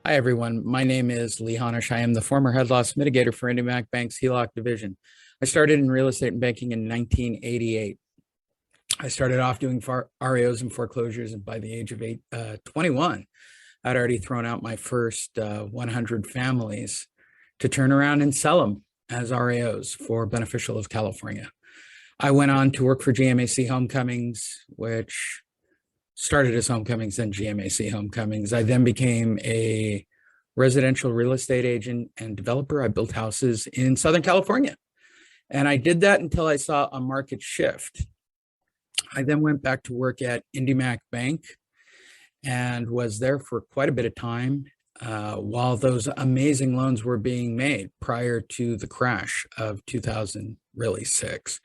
Hi, everyone. My name is Lee Honish. I am the former head loss mitigator for IndyMac Bank's HELOC division. I started in real estate and banking in 1988. I started off doing REOs and foreclosures, and by the age of 21, I'd already thrown out my first 100 families to turn around and sell them as REOs for Beneficial of California. I went on to work for GMAC Homecomings, which started as Homecomings, then GMAC Homecomings. I then became a residential real estate agent and developer. I built houses in Southern California. And I did that until I saw a market shift. I then went back to work at IndyMac Bank and was there for quite a bit of time while those amazing loans were being made prior to the crash of 2006.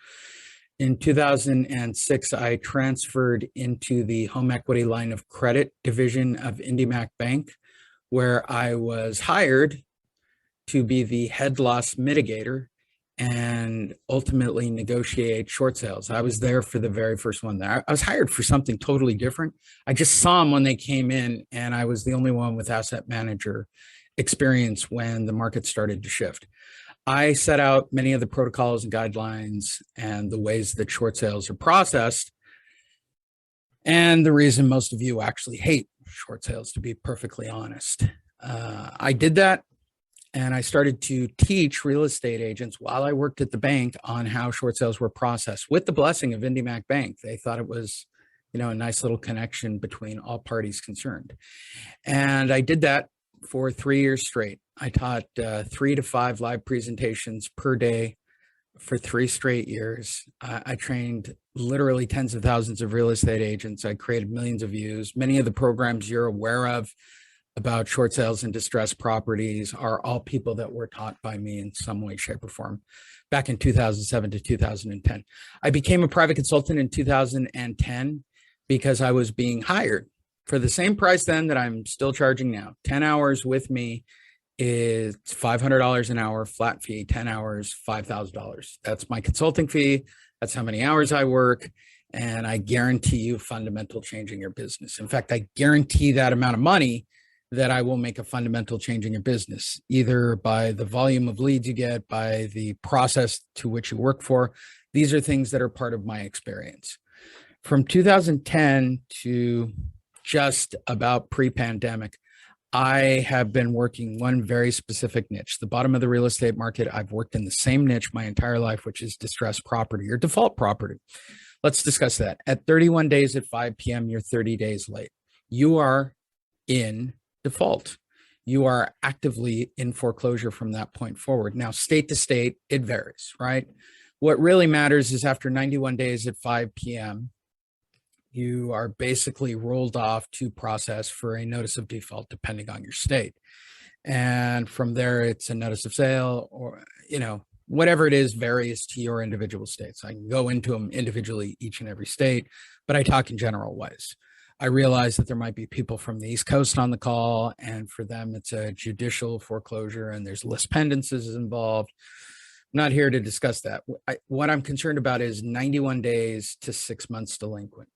In 2006, I transferred into the home equity line of credit division of IndyMac Bank, where I was hired to be the head loss mitigator and ultimately negotiate short sales. I was there for the very first one there. I was hired for something totally different. I just saw them when they came in, and I was the only one with asset manager experience when the market started to shift. I set out many of the protocols and guidelines and the ways that short sales are processed. And the reason most of you actually hate short sales, to be perfectly honest. I did that, and I started to teach real estate agents while I worked at the bank on how short sales were processed with the blessing of IndyMac Bank. They thought it was, a nice little connection between all parties concerned. And I did that for 3 years straight. I taught 3 to 5 live presentations per day for 3 straight years. I trained literally tens of thousands of real estate agents. I created millions of views. Many of the programs you're aware of about short sales and distressed properties are all people that were taught by me in some way, shape, or form back in 2007 to 2010. I became a private consultant in 2010 because I was being hired for the same price then that I'm still charging now. 10 hours with me is $500 an hour, flat fee. 10 hours, $5,000. That's my consulting fee. That's how many hours I work. And I guarantee you fundamental change in your business. In fact, I guarantee that amount of money that I will make a fundamental change in your business, either by the volume of leads you get, by the process to which you work for. These are things that are part of my experience. From 2010 to just about pre-pandemic, I have been working one very specific niche, the bottom of the real estate market. I've worked in the same niche my entire life, which is distressed property or default property. Let's discuss that. At 31 days at 5 p.m., you're 30 days late. You are in default. You are actively in foreclosure from that point forward. Now, state to state, it varies, right? What really matters is after 91 days at 5 p.m., you are basically rolled off to process for a notice of default, depending on your state. And from there, it's a notice of sale or, whatever it is varies to your individual states. I can go into them individually, each and every state, but I talk in general ways. I realize that there might be people from the East Coast on the call, and for them, it's a judicial foreclosure and there's list pendences involved. I'm not here to discuss that. What I'm concerned about is 91 days to 6 months delinquent.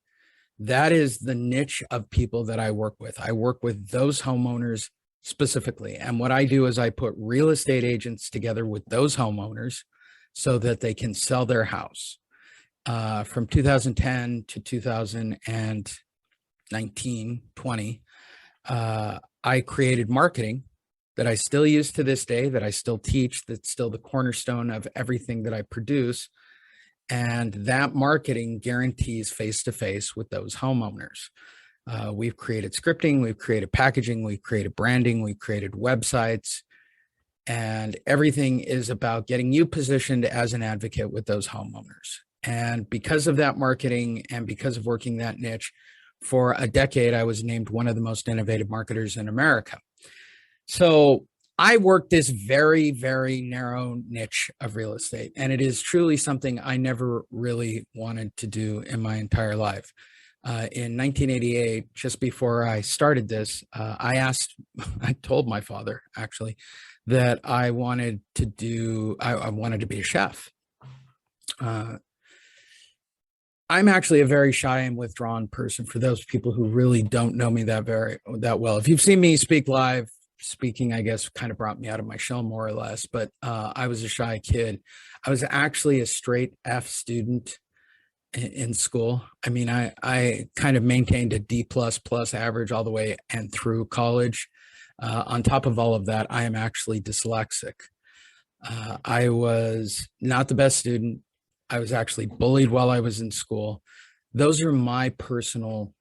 That is the niche of people that I work with. I work with those homeowners specifically. And what I do is I put real estate agents together with those homeowners so that they can sell their house. From 2010 to 2019, 20, I created marketing that I still use to this day, that I still teach, that's still the cornerstone of everything that I produce. And that marketing guarantees face-to-face with those homeowners. We've created scripting, we've created packaging, we've created branding, we've created websites, and everything is about getting you positioned as an advocate with those homeowners. And because of that marketing and because of working that niche for a decade, I was named one of the most innovative marketers in America. So I work this very, very narrow niche of real estate, and it is truly something I never really wanted to do in my entire life. In 1988, just before I started this, I told my father actually that I wanted to be a chef. I'm actually a very shy and withdrawn person for those people who really don't know me that well. If you've seen me speak live, speaking, I guess, kind of brought me out of my shell more or less, but I was a shy kid. I was actually a straight F student in school. I mean, I kind of maintained a D plus plus average all the way and through college. On top of all of that, I am actually dyslexic. I was not the best student. I was actually bullied while I was in school. Those are my personal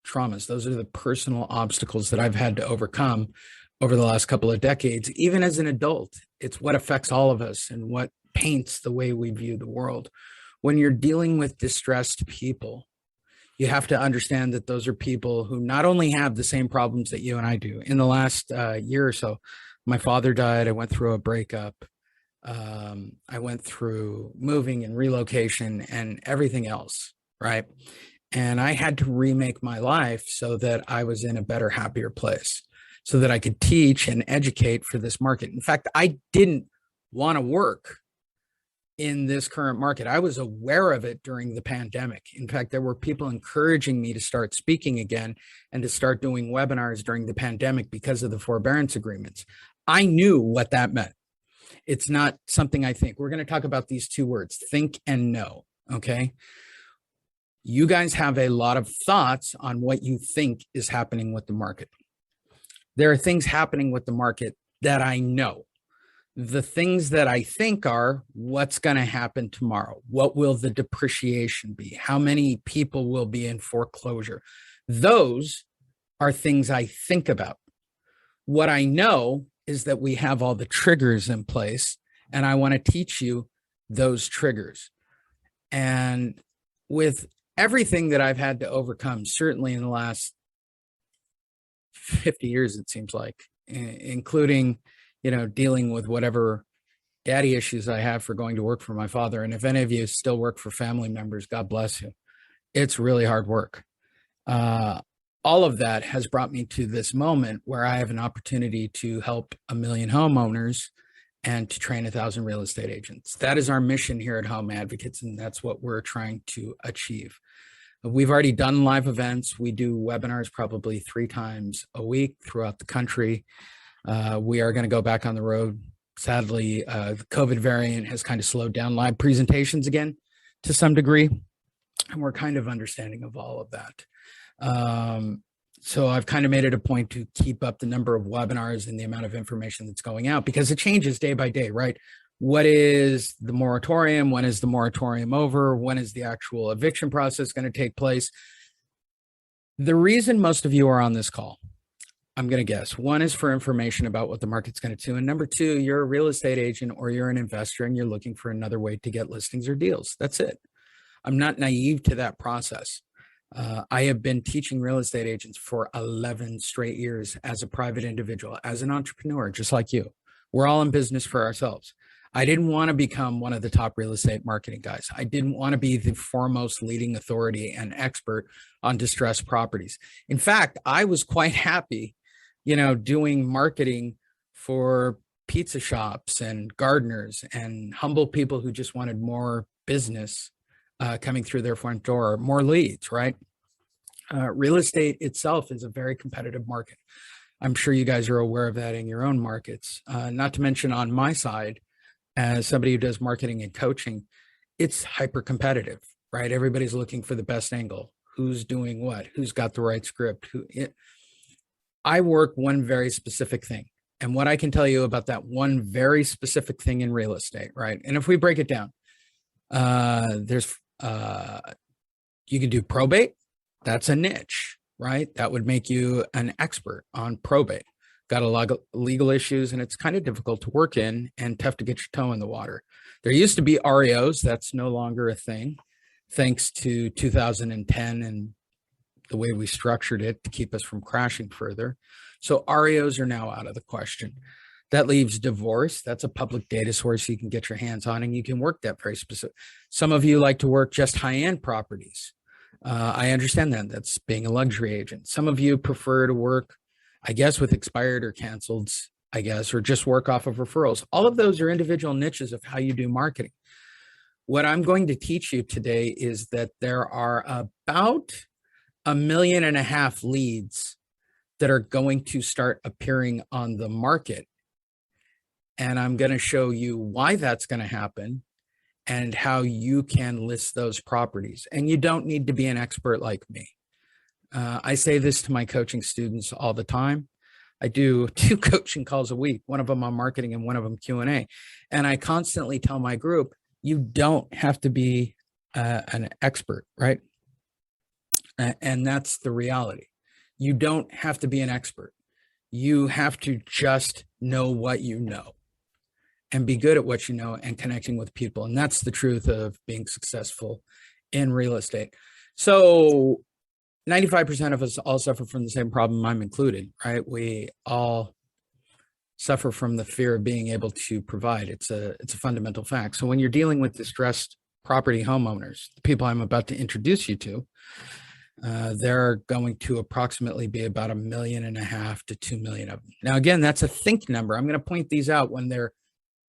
traumas. Those are the personal obstacles that I've had to overcome over the last couple of decades. Even as an adult, it's what affects all of us and what paints the way we view the world. When you're dealing with distressed people, you have to understand that those are people who not only have the same problems that you and I do. In the last year or so, my father died. I went through a breakup. I went through moving and relocation and everything else, right? And I had to remake my life so that I was in a better, happier place, so that I could teach and educate for this market. In fact, I didn't want to work in this current market. I was aware of it during the pandemic. In fact, there were people encouraging me to start speaking again and to start doing webinars during the pandemic because of the forbearance agreements. I knew what that meant. It's not something I think. We're going to talk about these two words, think and know, okay? You guys have a lot of thoughts on what you think is happening with the market. There are things happening with the market that I know. The things that I think are what's going to happen tomorrow. What will the depreciation be? How many people will be in foreclosure? Those are things I think about. What I know is that we have all the triggers in place, and I want to teach you those triggers. And with everything that I've had to overcome, certainly in the last 50 years, it seems like, including, dealing with whatever daddy issues I have for going to work for my father. And if any of you still work for family members, God bless you. It's really hard work. All of that has brought me to this moment where I have an opportunity to help 1 million homeowners and to train 1,000 real estate agents. That is our mission here at Home Advocates, and that's what we're trying to achieve. We've already done live events. We do webinars probably 3 times a week throughout the country. We are going to go back on the road. Sadly, the COVID variant has kind of slowed down live presentations again to some degree, and we're kind of understanding of all of that. So I've kind of made it a point to keep up the number of webinars and the amount of information that's going out, because it changes day by day, right? What is the moratorium? When is the moratorium over? When is the actual eviction process going to take place? The reason most of you are on this call, I'm going to guess, one is for information about what the market's going to do. And number 2, you're a real estate agent or you're an investor and you're looking for another way to get listings or deals. That's it. I'm not naive to that process. I have been teaching real estate agents for 11 straight years as a private individual, as an entrepreneur, just like you. We're all in business for ourselves. I didn't want to become one of the top real estate marketing guys. I didn't want to be the foremost leading authority and expert on distressed properties. In fact, I was quite happy, doing marketing for pizza shops and gardeners and humble people who just wanted more business coming through their front door, more leads, right? Real estate itself is a very competitive market. I'm sure you guys are aware of that in your own markets. Not to mention on my side, as somebody who does marketing and coaching, it's hyper competitive, right? Everybody's looking for the best angle. Who's doing what? Who's got the right script? I work one very specific thing. And what I can tell you about that one very specific thing in real estate, right? And if we break it down, you can do probate. That's a niche, right? That would make you an expert on probate. Got a lot of legal issues, and it's kind of difficult to work in and tough to get your toe in the water. There used to be REOs. That's no longer a thing, thanks to 2010 and the way we structured it to keep us from crashing further. So REOs are now out of the question. That leaves divorce. That's a public data source you can get your hands on, and you can work that very specific. Some of you like to work just high-end properties. I understand that. That's being a luxury agent. Some of you prefer to work, I guess, with expired or canceled, I guess, or just work off of referrals. All of those are individual niches of how you do marketing. What I'm going to teach you today is that there are about 1.5 million leads that are going to start appearing on the market. And I'm going to show you why that's going to happen and how you can list those properties. And you don't need to be an expert like me. I say this to my coaching students all the time. I do 2 coaching calls a week, one of them on marketing and one of them Q&A. And I constantly tell my group, you don't have to be an expert, right? And that's the reality. You don't have to be an expert. You have to just know what you know and be good at what you know and connecting with people. And that's the truth of being successful in real estate. So 95% of us all suffer from the same problem, I'm included, right? We all suffer from the fear of being able to provide. It's a fundamental fact. So when you're dealing with distressed property homeowners, the people I'm about to introduce you to, there are going to approximately be about 1.5 million to 2 million of them. Now, again, that's a think number. I'm going to point these out when they're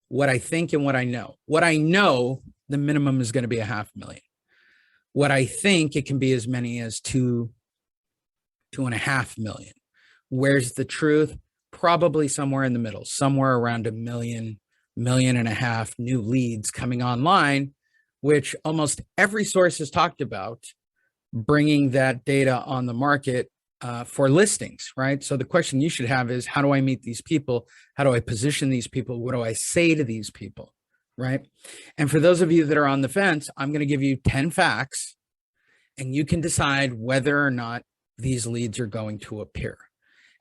what I think and what I know. What I know, the minimum is going to be 500,000. What I think, it can be as many as 2.5 million. Where's the truth? Probably somewhere in the middle, somewhere around 1 million, 1.5 million new leads coming online, which almost every source has talked about, bringing that data on the market for listings, right? So the question you should have is, how do I meet these people? How do I position these people? What do I say to these people, right? And for those of you that are on the fence, I'm going to give you 10 facts, and you can decide whether or not these leads are going to appear.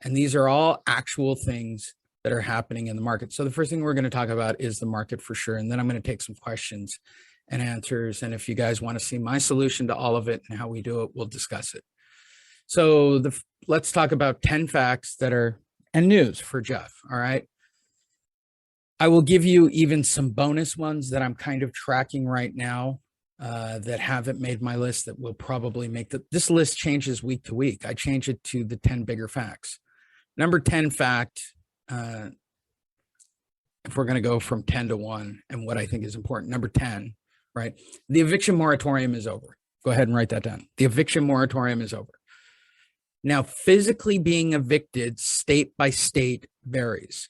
And these are all actual things that are happening in the market. So the first thing we're going to talk about is the market for sure. And then I'm going to take some questions and answers. And if you guys want to see my solution to all of it and how we do it, we'll discuss it. So let's talk about 10 facts that are, and news for Jeff. All right. I will give you even some bonus ones that I'm kind of tracking right now that haven't made my list that will probably make this list changes week to week. I change it to the 10 bigger facts. Number 10 fact, if we're going to go from 10 to 1 and what I think is important, number 10, right? The eviction moratorium is over. Go ahead and write that down. The eviction moratorium is over. Now, physically being evicted state by state varies,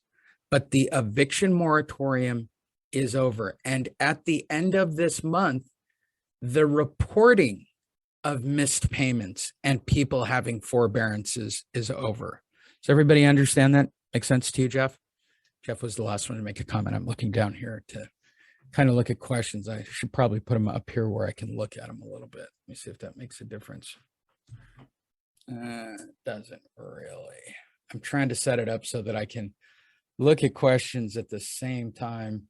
but the eviction moratorium is over. And at the end of this month, the reporting of missed payments and people having forbearances is over. Does everybody understand that? Make sense to you, Jeff? Jeff was the last one to make a comment. I'm looking down here to kind of look at questions. I should probably put them up here where I can look at them a little bit. Let me see if that makes a difference. Doesn't really. I'm trying to set it up so that I can look at questions at the same time.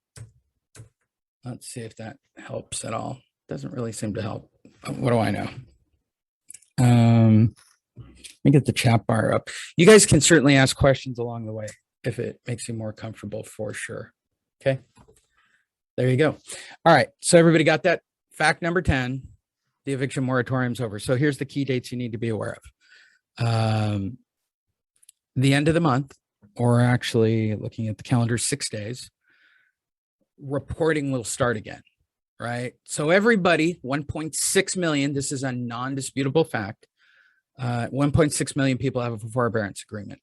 Let's see if that helps at all. Doesn't really seem to help. What do I know? Let me get the chat bar up. You guys can certainly ask questions along the way if it makes you more comfortable, for sure. Okay. There you go. All right. So everybody got that? Fact number 10, the eviction moratorium is over. So here's the key dates you need to be aware of. The end of the month, or actually looking at the calendar, 6 days, reporting will start again, right? So everybody, 1.6 million, this is a non-disputable fact. 1.6 million people have a forbearance agreement.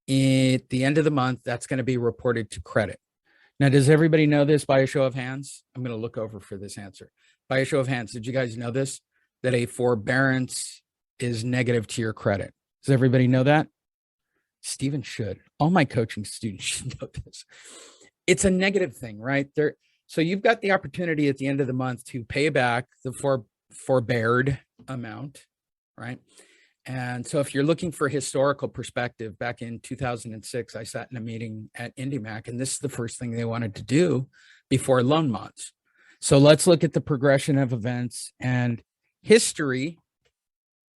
At the end of the month, that's going to be reported to credit. Now, does everybody know this by a show of hands? I'm going to look over for this answer. By a show of hands, did you guys know this? That a forbearance is negative to your credit. Does everybody know that? Stephen should. All my coaching students should know this. It's a negative thing, right? So you've got the opportunity at the end of the month to pay back the forbeared amount, right? And so if you're looking for historical perspective, back in 2006, I sat in a meeting at IndyMac, and this is the first thing they wanted to do before loan mods. So let's look at the progression of events, and history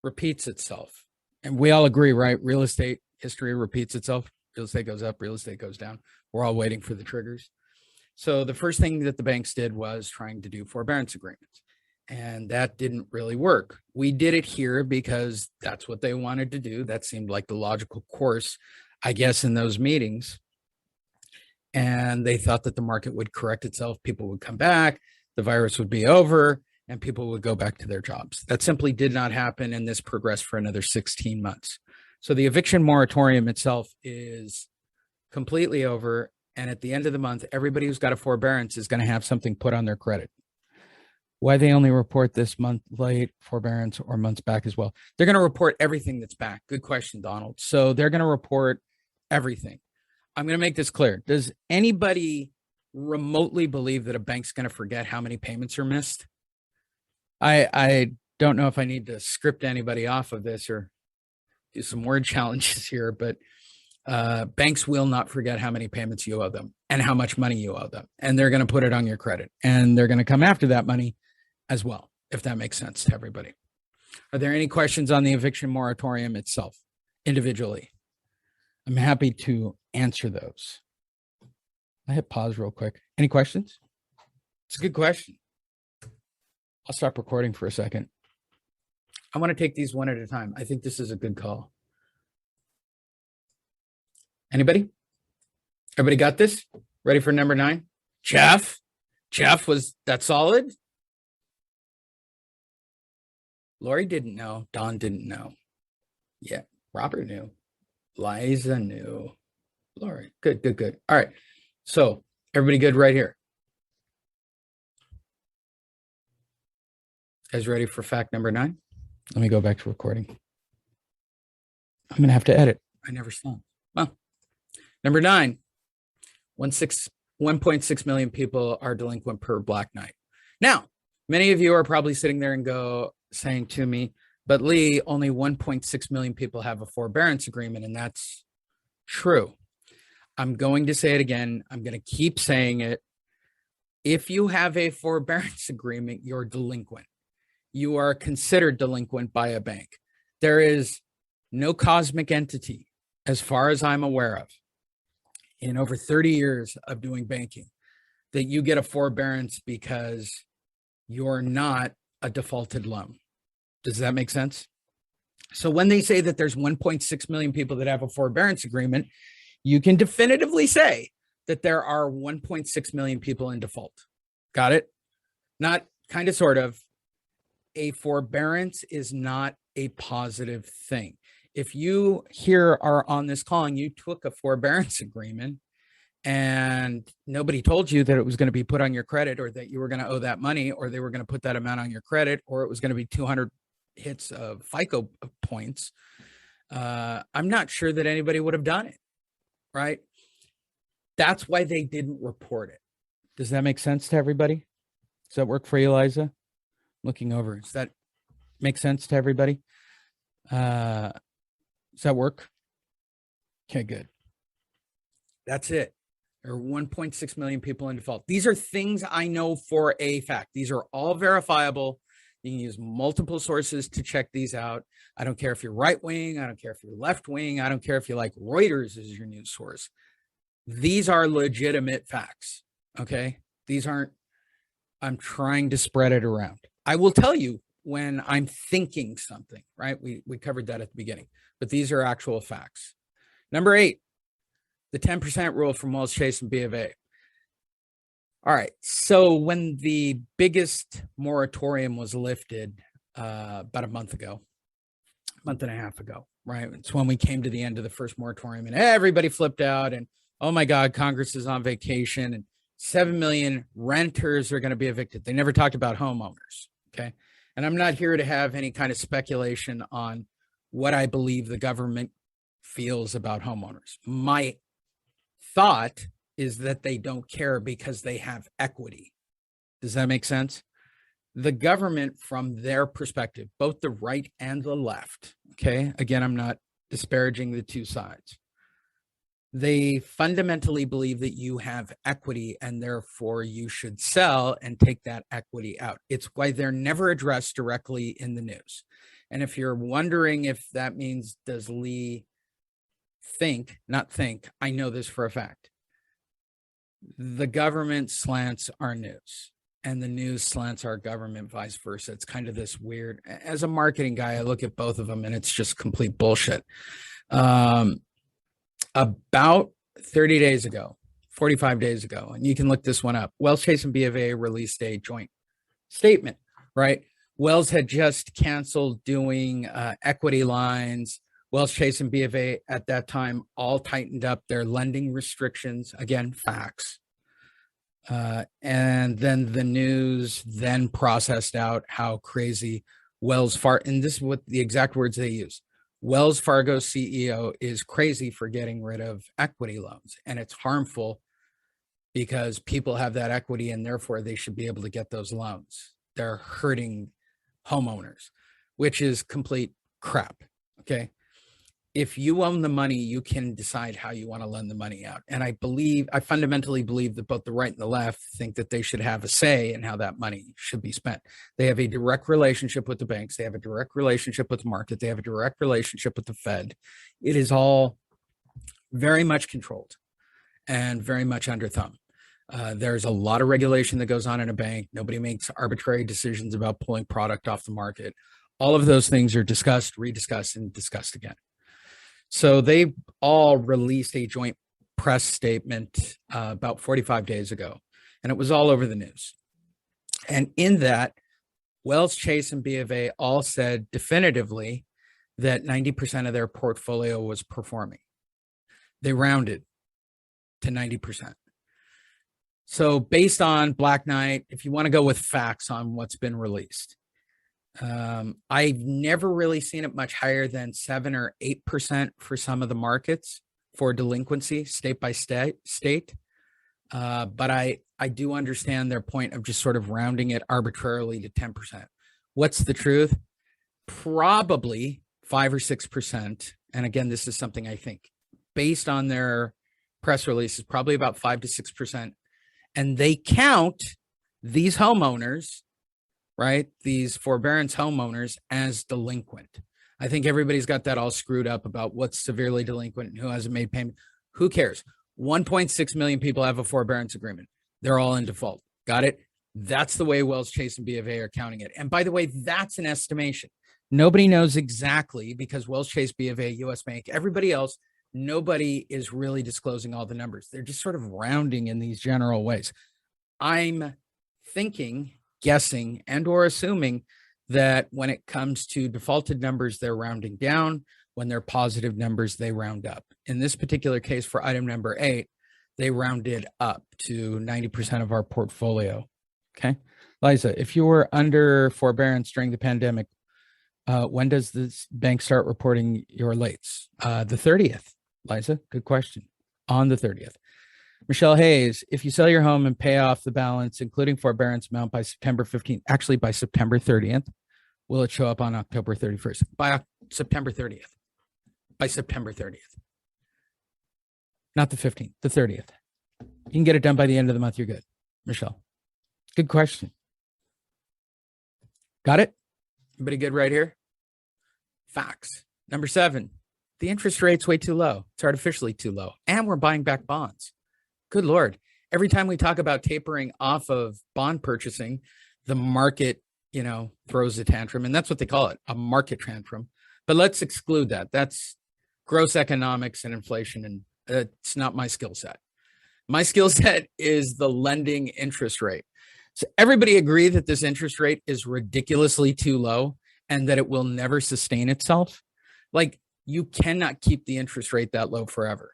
repeats itself. And we all agree, right? Real estate history repeats itself. Real estate goes up, real estate goes down. We're all waiting for the triggers. So the first thing that the banks did was trying to do forbearance agreements. And that didn't really work. We did it here because that's what they wanted to do. That seemed like the logical course, I guess, in those meetings. And they thought that the market would correct itself. People would come back, the virus would be over, and people would go back to their jobs. That simply did not happen, and this progressed for another 16 months. So the eviction moratorium itself is completely over. And at the end of the month, everybody who's got a forbearance is going to have something put on their credit. Why they only report this month late forbearance or months back as well? They're going to report everything that's back. Good question, Donald. So they're going to report everything. I'm going to make this clear. Does anybody remotely believe that a bank's going to forget how many payments are missed? I don't know if I need to script anybody off of this or do some word challenges here, but banks will not forget how many payments you owe them and how much money you owe them. And they're going to put it on your credit, and they're going to come after that money as well, if that makes sense to everybody. Are there any questions on the eviction moratorium itself individually? I'm happy to answer those. I hit pause real quick. Any questions? It's a good question. I'll stop recording for a second. I want to take these one at a time. I think this is a good call. Anybody? Everybody got this? Ready for number 9? Jeff? Jeff, was that solid? Lori didn't know. Don didn't know. Yeah, Robert knew. Liza knew. Lori, good, good, good. All right. So everybody good right here? Guys ready for fact number 9? Let me go back to recording. I'm going to have to edit. I never saw. Well, number 9, 1.6 million people are delinquent per Black Knight. Now, many of you are probably sitting there and saying to me, but Lee, only 1.6 million people have a forbearance agreement, and that's true. I'm going to say it again. I'm going to keep saying it. If you have a forbearance agreement, you're delinquent. You are considered delinquent by a bank. There is no cosmic entity, as far as I'm aware of, in over 30 years of doing banking, that you get a forbearance because you're not a defaulted loan. Does that make sense? So when they say that there's 1.6 million people that have a forbearance agreement, you can definitively say that there are 1.6 million people in default. Got it? Not kind of, sort of. A forbearance is not a positive thing. If you here are on this call and you took a forbearance agreement and nobody told you that it was going to be put on your credit, or that you were going to owe that money, or they were going to put that amount on your credit, or it was going to be 200 hits of FICO points, I'm not sure that anybody would have done it, right? That's why they didn't report it. Does that make sense to everybody? Does that work for you, Liza? Looking over. Does that make sense to everybody? Does that work? Okay, good. That's it. There are 1.6 million people in default. These are things I know for a fact. These are all verifiable. You can use multiple sources to check these out. I don't care if you're right wing. I don't care if you're left wing. I don't care if you like Reuters as your news source. These are legitimate facts. Okay. These aren't, I'm trying to spread it around. I will tell you when I'm thinking something, right? We covered that at the beginning, but these are actual facts. Number 8, the 10% rule from Wells, Chase, and B of A. All right. So when the biggest moratorium was lifted about a month and a half ago, right? It's when we came to the end of the first moratorium and everybody flipped out and, oh my God, Congress is on vacation and 7 million renters are going to be evicted. They never talked about homeowners. Okay. And I'm not here to have any kind of speculation on what I believe the government feels about homeowners. My thought is that they don't care because they have equity. Does that make sense? The government, from their perspective, both the right and the left, okay, again, I'm not disparaging the two sides. They fundamentally believe that you have equity and therefore you should sell and take that equity out. It's why they're never addressed directly in the news. And if you're wondering if that means, does Lee think, not think, I know this for a fact. The government slants our news and the news slants our government, vice versa. It's kind of this weird, as a marketing guy, I look at both of them and it's just complete bullshit. About 30 days ago, 45 days ago, and you can look this one up, Wells, Chase, and B of A released a joint statement, right? Wells had just canceled doing equity lines Wells, Chase, and B of A at that time all tightened up their lending restrictions. Again, facts. And then the news then processed out how crazy Wells Fargo, and this is what the exact words they use. Wells Fargo CEO is crazy for getting rid of equity loans, and it's harmful because people have that equity and therefore they should be able to get those loans. They're hurting homeowners, which is complete crap. Okay. If you own the money, you can decide how you want to lend the money out. And I fundamentally believe that both the right and the left think that they should have a say in how that money should be spent. They have a direct relationship with the banks. They have a direct relationship with the market. They have a direct relationship with the Fed. It is all very much controlled and very much under thumb. There's a lot of regulation that goes on in a bank. Nobody makes arbitrary decisions about pulling product off the market. All of those things are discussed, rediscussed, and discussed again. So they all released a joint press statement about 45 days ago, and it was all over the news. And in that, Wells, Chase, and B of A all said definitively that 90% of their portfolio was performing. They rounded to 90%. So based on Black Knight, if you want to go with facts on what's been released, I've never really seen it much higher than 7 or 8% for some of the markets for delinquency state by state. But I do understand their point of just sort of rounding it arbitrarily to 10%. What's the truth? Probably 5 or 6%. And again, this is something I think based on their press releases, probably about 5 to 6%. And they count these homeowners, right? These forbearance homeowners as delinquent. I think everybody's got that all screwed up about what's severely delinquent and who hasn't made payment. Who cares? 1.6 million people have a forbearance agreement. They're all in default. Got it? That's the way Wells, Chase, and B of A are counting it. And by the way, that's an estimation. Nobody knows exactly because Wells, Chase, B of A, US Bank, everybody else, nobody is really disclosing all the numbers. They're just sort of rounding in these general ways. I'm thinking, guessing, and or assuming that when it comes to defaulted numbers, they're rounding down. When they're positive numbers, they round up. In this particular case, for item number 8, they rounded up to 90% of our portfolio. Okay. Liza, if you were under forbearance during the pandemic, when does this bank start reporting your lates? The 30th. Liza, good question. On the 30th. Michelle Hayes, if you sell your home and pay off the balance, including forbearance amount by September 15th, actually by September 30th, will it show up on October 31st? By September 30th. By September 30th. Not the 15th, the 30th. You can get it done by the end of the month. You're good. Michelle, good question. Got it? Everybody good right here? Facts. Number 7, the interest rate's way too low. It's artificially too low. And we're buying back bonds. Good Lord. Every time we talk about tapering off of bond purchasing, the market, throws a tantrum. And that's what they call it, a market tantrum. But let's exclude that. That's gross economics and inflation. And it's not my skill set. My skill set is the lending interest rate. So everybody agree that this interest rate is ridiculously too low and that it will never sustain itself. Like, you cannot keep the interest rate that low forever.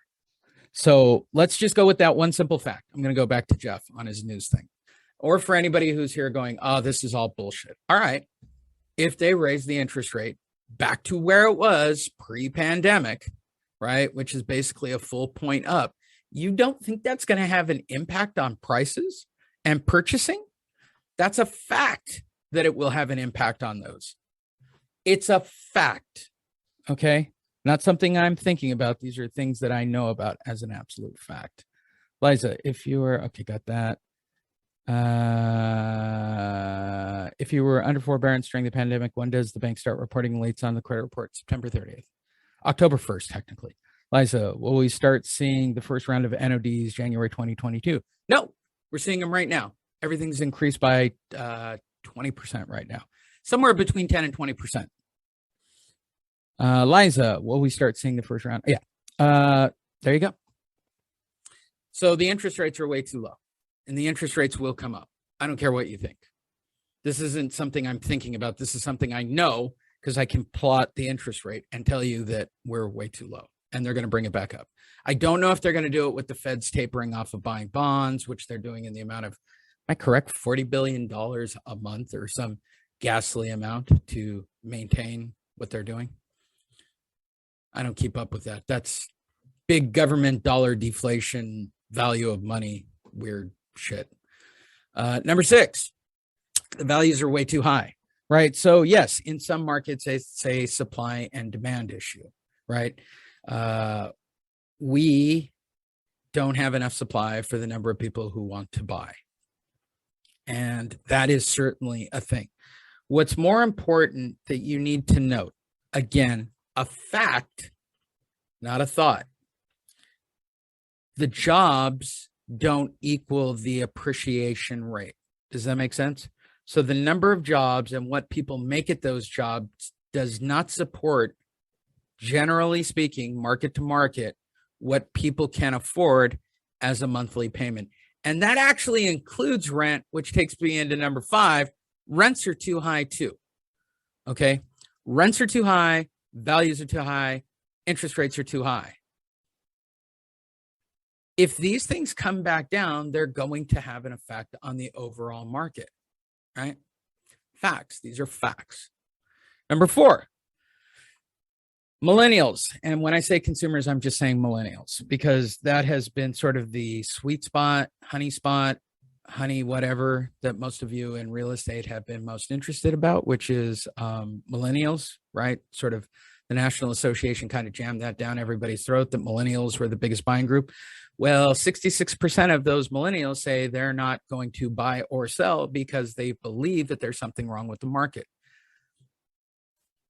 So let's just go with that one simple fact. I'm going to go back to Jeff on his news thing. Or for anybody who's here going, oh, this is all bullshit. All right. If they raise the interest rate back to where it was pre-pandemic, right, which is basically a full point up, you don't think that's going to have an impact on prices and purchasing? That's a fact that it will have an impact on those. It's a fact. Okay. Not something I'm thinking about. These are things that I know about as an absolute fact. Liza, if you were, okay, got that. If you were under forbearance during the pandemic, when does the bank start reporting lates on the credit report? September 30th. October 1st, technically. Liza, will we start seeing the first round of NODs January 2022? No, we're seeing them right now. Everything's increased by 20% right now. Somewhere between 10 and 20%. Liza, will we start seeing the first round? Yeah. There you go. So the interest rates are way too low, and the interest rates will come up. I don't care what you think. This isn't something I'm thinking about. This is something I know, because I can plot the interest rate and tell you that we're way too low and they're going to bring it back up. I don't know if they're going to do it with the Feds tapering off of buying bonds, which they're doing in the amount of, am I correct, $40 billion a month or some ghastly amount to maintain what they're doing. I don't keep up with that. That's big government dollar deflation, value of money, weird shit. Number 6, the values are way too high, right? So yes, in some markets, it's a supply and demand issue, right? We don't have enough supply for the number of people who want to buy. And that is certainly a thing. What's more important that you need to note, again, a fact, not a thought. The jobs don't equal the appreciation rate. Does that make sense? So the number of jobs and what people make at those jobs does not support, generally speaking, market to market, what people can afford as a monthly payment. And that actually includes rent, which takes me into number 5. Rents are too high too. Okay. Rents are too high. Values are too high. Interest rates are too high. If these things come back down, they're going to have an effect on the overall market, right? Facts. These are facts. Number 4, millennials. And when I say consumers, I'm just saying millennials, because that has been sort of the sweet spot, honey, whatever that most of you in real estate have been most interested about, which is millennials, right? Sort of the National Association kind of jammed that down everybody's throat that millennials were the biggest buying group. Well, 66% of those millennials say they're not going to buy or sell because they believe that there's something wrong with the market.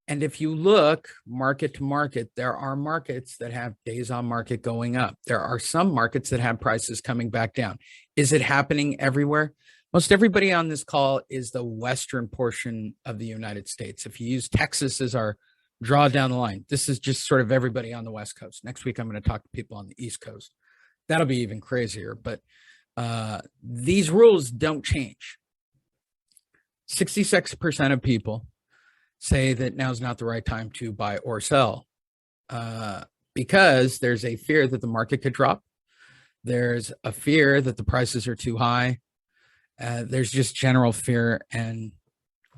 And if you look market to market, there are markets that have days on market going up. There are some markets that have prices coming back down. Is it happening everywhere? Most everybody on this call is the western portion of the United States. If you use Texas as our draw down the line, this is just sort of everybody on the West Coast. Next week, I'm going to talk to people on the East Coast. That'll be even crazier, but these rules don't change. 66% of people say that now's not the right time to buy or sell because there's a fear that the market could drop. There's a fear that the prices are too high. There's just general fear and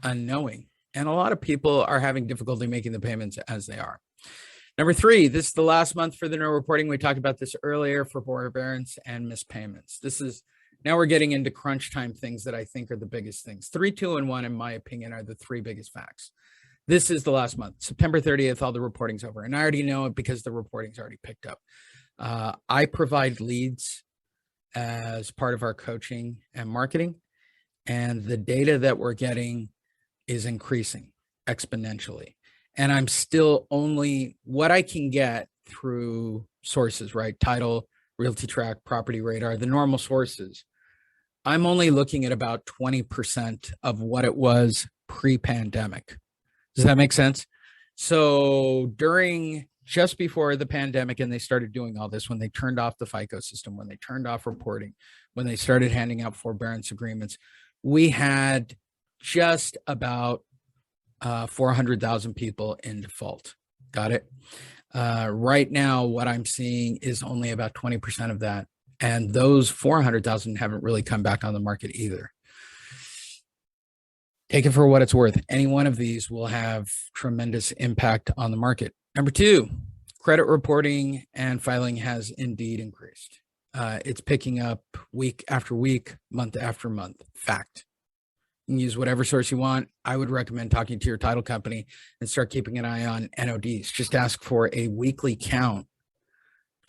unknowing. And a lot of people are having difficulty making the payments as they are. Number 3, this is the last month for the no reporting. We talked about this earlier for forbearance and missed payments. Now we're getting into crunch time things that I think are the biggest things. 3, 2, and 1, in my opinion, are the 3 biggest facts. This is the last month, September 30th, all the reporting's over. And I already know it because the reporting's already picked up. I provide leads as part of our coaching and marketing, and the data that we're getting is increasing exponentially. And I'm still only what I can get through sources, right? Title, Realty Track, Property Radar, the normal sources. I'm only looking at about 20% of what it was pre-pandemic. Does that make sense? So just before the pandemic and they started doing all this, when they turned off the FICO system, when they turned off reporting, when they started handing out forbearance agreements, we had just about 400,000 people in default. Got it? Right now, what I'm seeing is only about 20% of that. And those 400,000 haven't really come back on the market either. Take it for what it's worth. Any one of these will have tremendous impact on the market. Number 2, credit reporting and filing has indeed increased. It's picking up week after week, month after month. Fact. You can use whatever source you want. I would recommend talking to your title company and start keeping an eye on NODs. Just ask for a weekly count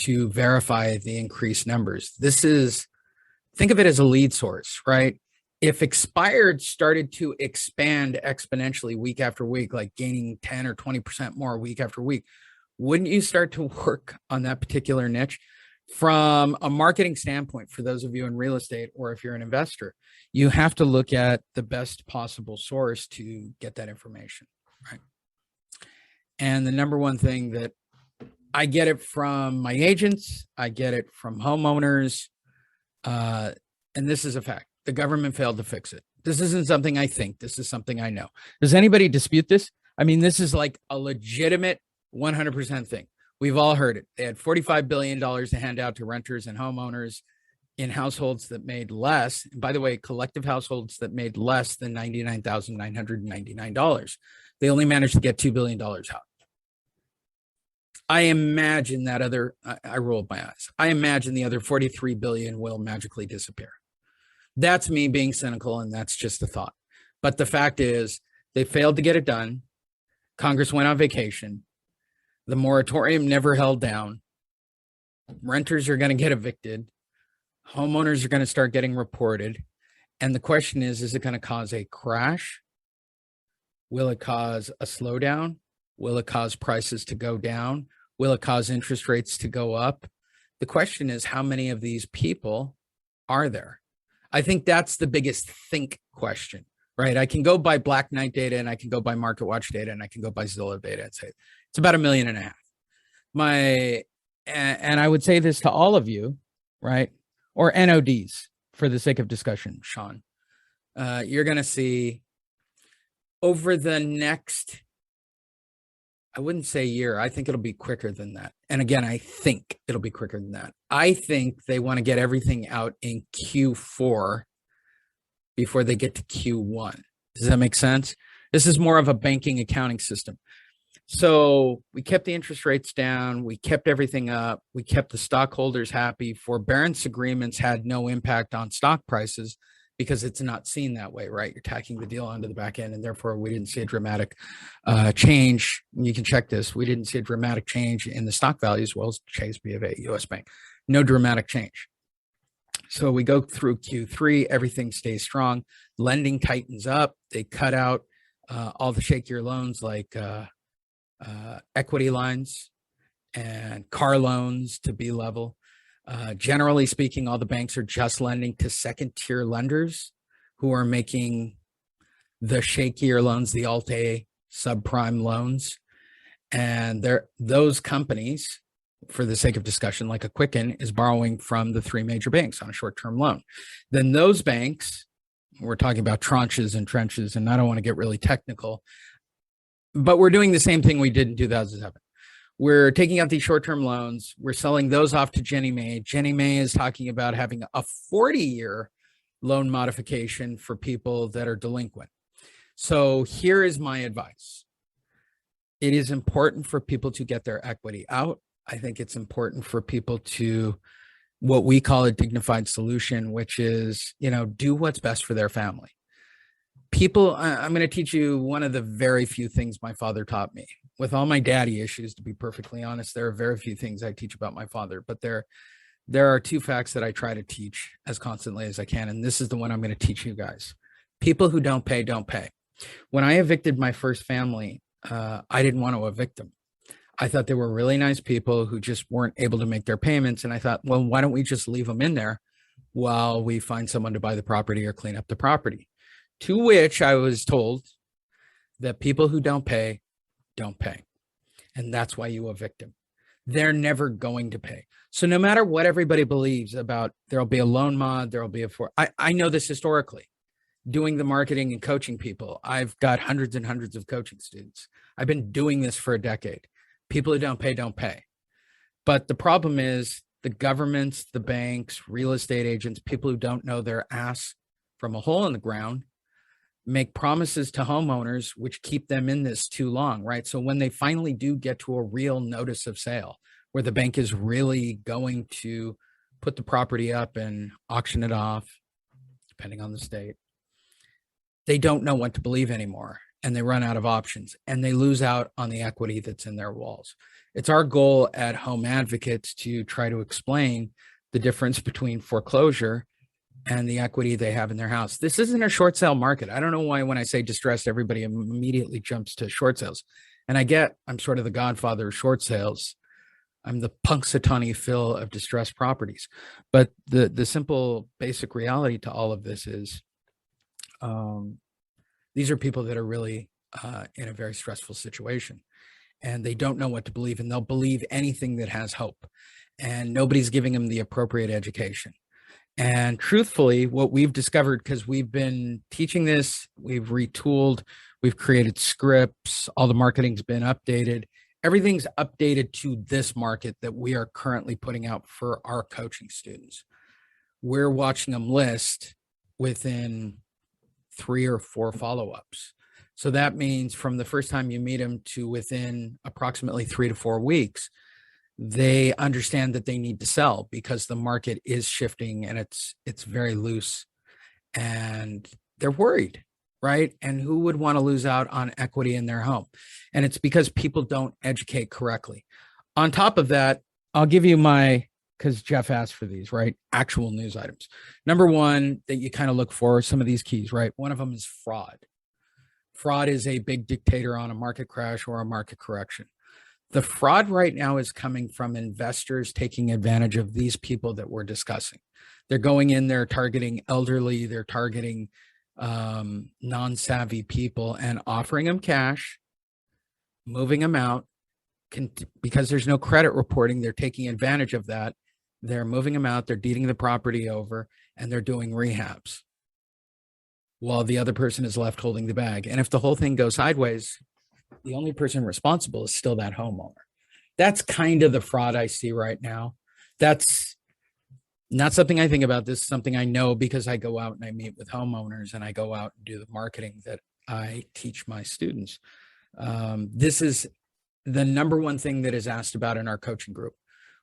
to verify the increased numbers. Think of it as a lead source, right? If expired started to expand exponentially week after week, like gaining 10 or 20% more week after week, wouldn't you start to work on that particular niche? From a marketing standpoint, for those of you in real estate, or if you're an investor, you have to look at the best possible source to get that information, right? And the number one thing that I get it from my agents, I get it from homeowners, and this is a fact. The government failed to fix it. This isn't something I think. This is something I know. Does anybody dispute this? I mean, this is like a legitimate 100% thing. We've all heard it. They had $45 billion to hand out to renters and homeowners in households that made less. And by the way, collective households that made less than $99,999. They only managed to get $2 billion out. I imagine that I rolled my eyes. I imagine the other 43 billion will magically disappear. That's me being cynical, and that's just a thought. But the fact is, they failed to get it done. Congress went on vacation. The moratorium never held down. Renters are going to get evicted. Homeowners are going to start getting reported. And the question is it going to cause a crash? Will it cause a slowdown? Will it cause prices to go down? Will it cause interest rates to go up? The question is, how many of these people are there? I think that's the biggest think question, right? I can go by Black Knight data, and I can go by Market Watch data, and I can go by Zillow data and say it's about 1.5 million. And I would say this to all of you, right? Or NODs for the sake of discussion, Sean. You're going to see over the next, I wouldn't say year. I think it'll be quicker than that. And again, I think it'll be quicker than that. I think they want to get everything out in Q4 before they get to Q1. Does that make sense? This is more of a banking accounting system. So we kept the interest rates down. We kept everything up. We kept the stockholders happy. Forbearance agreements had no impact on stock prices because it's not seen that way, right? You're tacking the deal onto the back end, and therefore we didn't see a dramatic change. You can check this. We didn't see a dramatic change in the stock values, well as Chase, B of A, US Bank. No dramatic change. So we go through Q3, everything stays strong. Lending tightens up. They cut out all the shakier loans like equity lines and car loans to B level. Generally speaking, all the banks are just lending to second tier lenders who are making the shakier loans, the Alt-A subprime loans. And those companies, for the sake of discussion, like a Quicken, is borrowing from the 3 major banks on a short-term loan. Then those banks, we're talking about tranches and trenches, and I don't want to get really technical, but we're doing the same thing we did in 2007. We're taking out these short-term loans. We're selling those off to Ginnie Mae. Ginnie Mae is talking about having a 40-year loan modification for people that are delinquent. So here is my advice. It is important for people to get their equity out. I think it's important for people to, what we call a dignified solution, which is, do what's best for their family. People, I'm going to teach you one of the very few things my father taught me. With all my daddy issues, to be perfectly honest, there are very few things I teach about my father, but there are 2 facts that I try to teach as constantly as I can. And this is the one I'm going to teach you guys. People who don't pay, don't pay. When I evicted my first family, I didn't want to evict them. I thought they were really nice people who just weren't able to make their payments. And I thought, well, why don't we just leave them in there while we find someone to buy the property or clean up the property? To which I was told that people who don't pay, don't pay. And that's why you evict them. They're never going to pay. So no matter what everybody believes about there'll be a loan mod, there'll be I know this historically. Doing the marketing and coaching people, I've got hundreds and hundreds of coaching students. I've been doing this for a decade. People who don't pay, don't pay. But the problem is the governments, the banks, real estate agents, people who don't know their ass from a hole in the ground, make promises to homeowners which keep them in this too long, right? So when they finally do get to a real notice of sale, where the bank is really going to put the property up and auction it off, depending on the state, they don't know what to believe anymore, and they run out of options, and they lose out on the equity that's in their walls. It's our goal at Home Advocates to try to explain the difference between foreclosure and the equity they have in their house. This isn't a short sale market. I don't know why when I say distressed, everybody immediately jumps to short sales. And I'm sort of the godfather of short sales. I'm the Punxsutawney Phil of distressed properties. But the simple basic reality to all of this is these are people that are really in a very stressful situation, and they don't know what to believe, and they'll believe anything that has hope, and nobody's giving them the appropriate education. And truthfully, what we've discovered, because we've been teaching this, we've retooled, we've created scripts, all the marketing's been updated. Everything's updated to this market that we are currently putting out for our coaching students. We're watching them list within 3 or 4 follow-ups. So that means from the first time you meet them to within approximately 3 to 4 weeks, they understand that they need to sell because the market is shifting and it's very loose, and they're worried, right? And who would want to lose out on equity in their home? And it's because people don't educate correctly. On top of that, I'll give you because Jeff asked for these, right? Actual news items. Number one that you kind of look for some of these keys, right? One of them is fraud. Fraud is a big dictator on a market crash or a market correction. The fraud right now is coming from investors taking advantage of these people that we're discussing. They're going in, they're targeting elderly, they're targeting non-savvy people and offering them cash, moving them out. Because there's no credit reporting, they're taking advantage of that. They're moving them out, they're deeding the property over, and they're doing rehabs while the other person is left holding the bag. And if the whole thing goes sideways, the only person responsible is still that homeowner. That's kind of the fraud I see right now. That's not something I think about. This is something I know because I go out and I meet with homeowners and I go out and do the marketing that I teach my students. This is the number one thing that is asked about in our coaching group.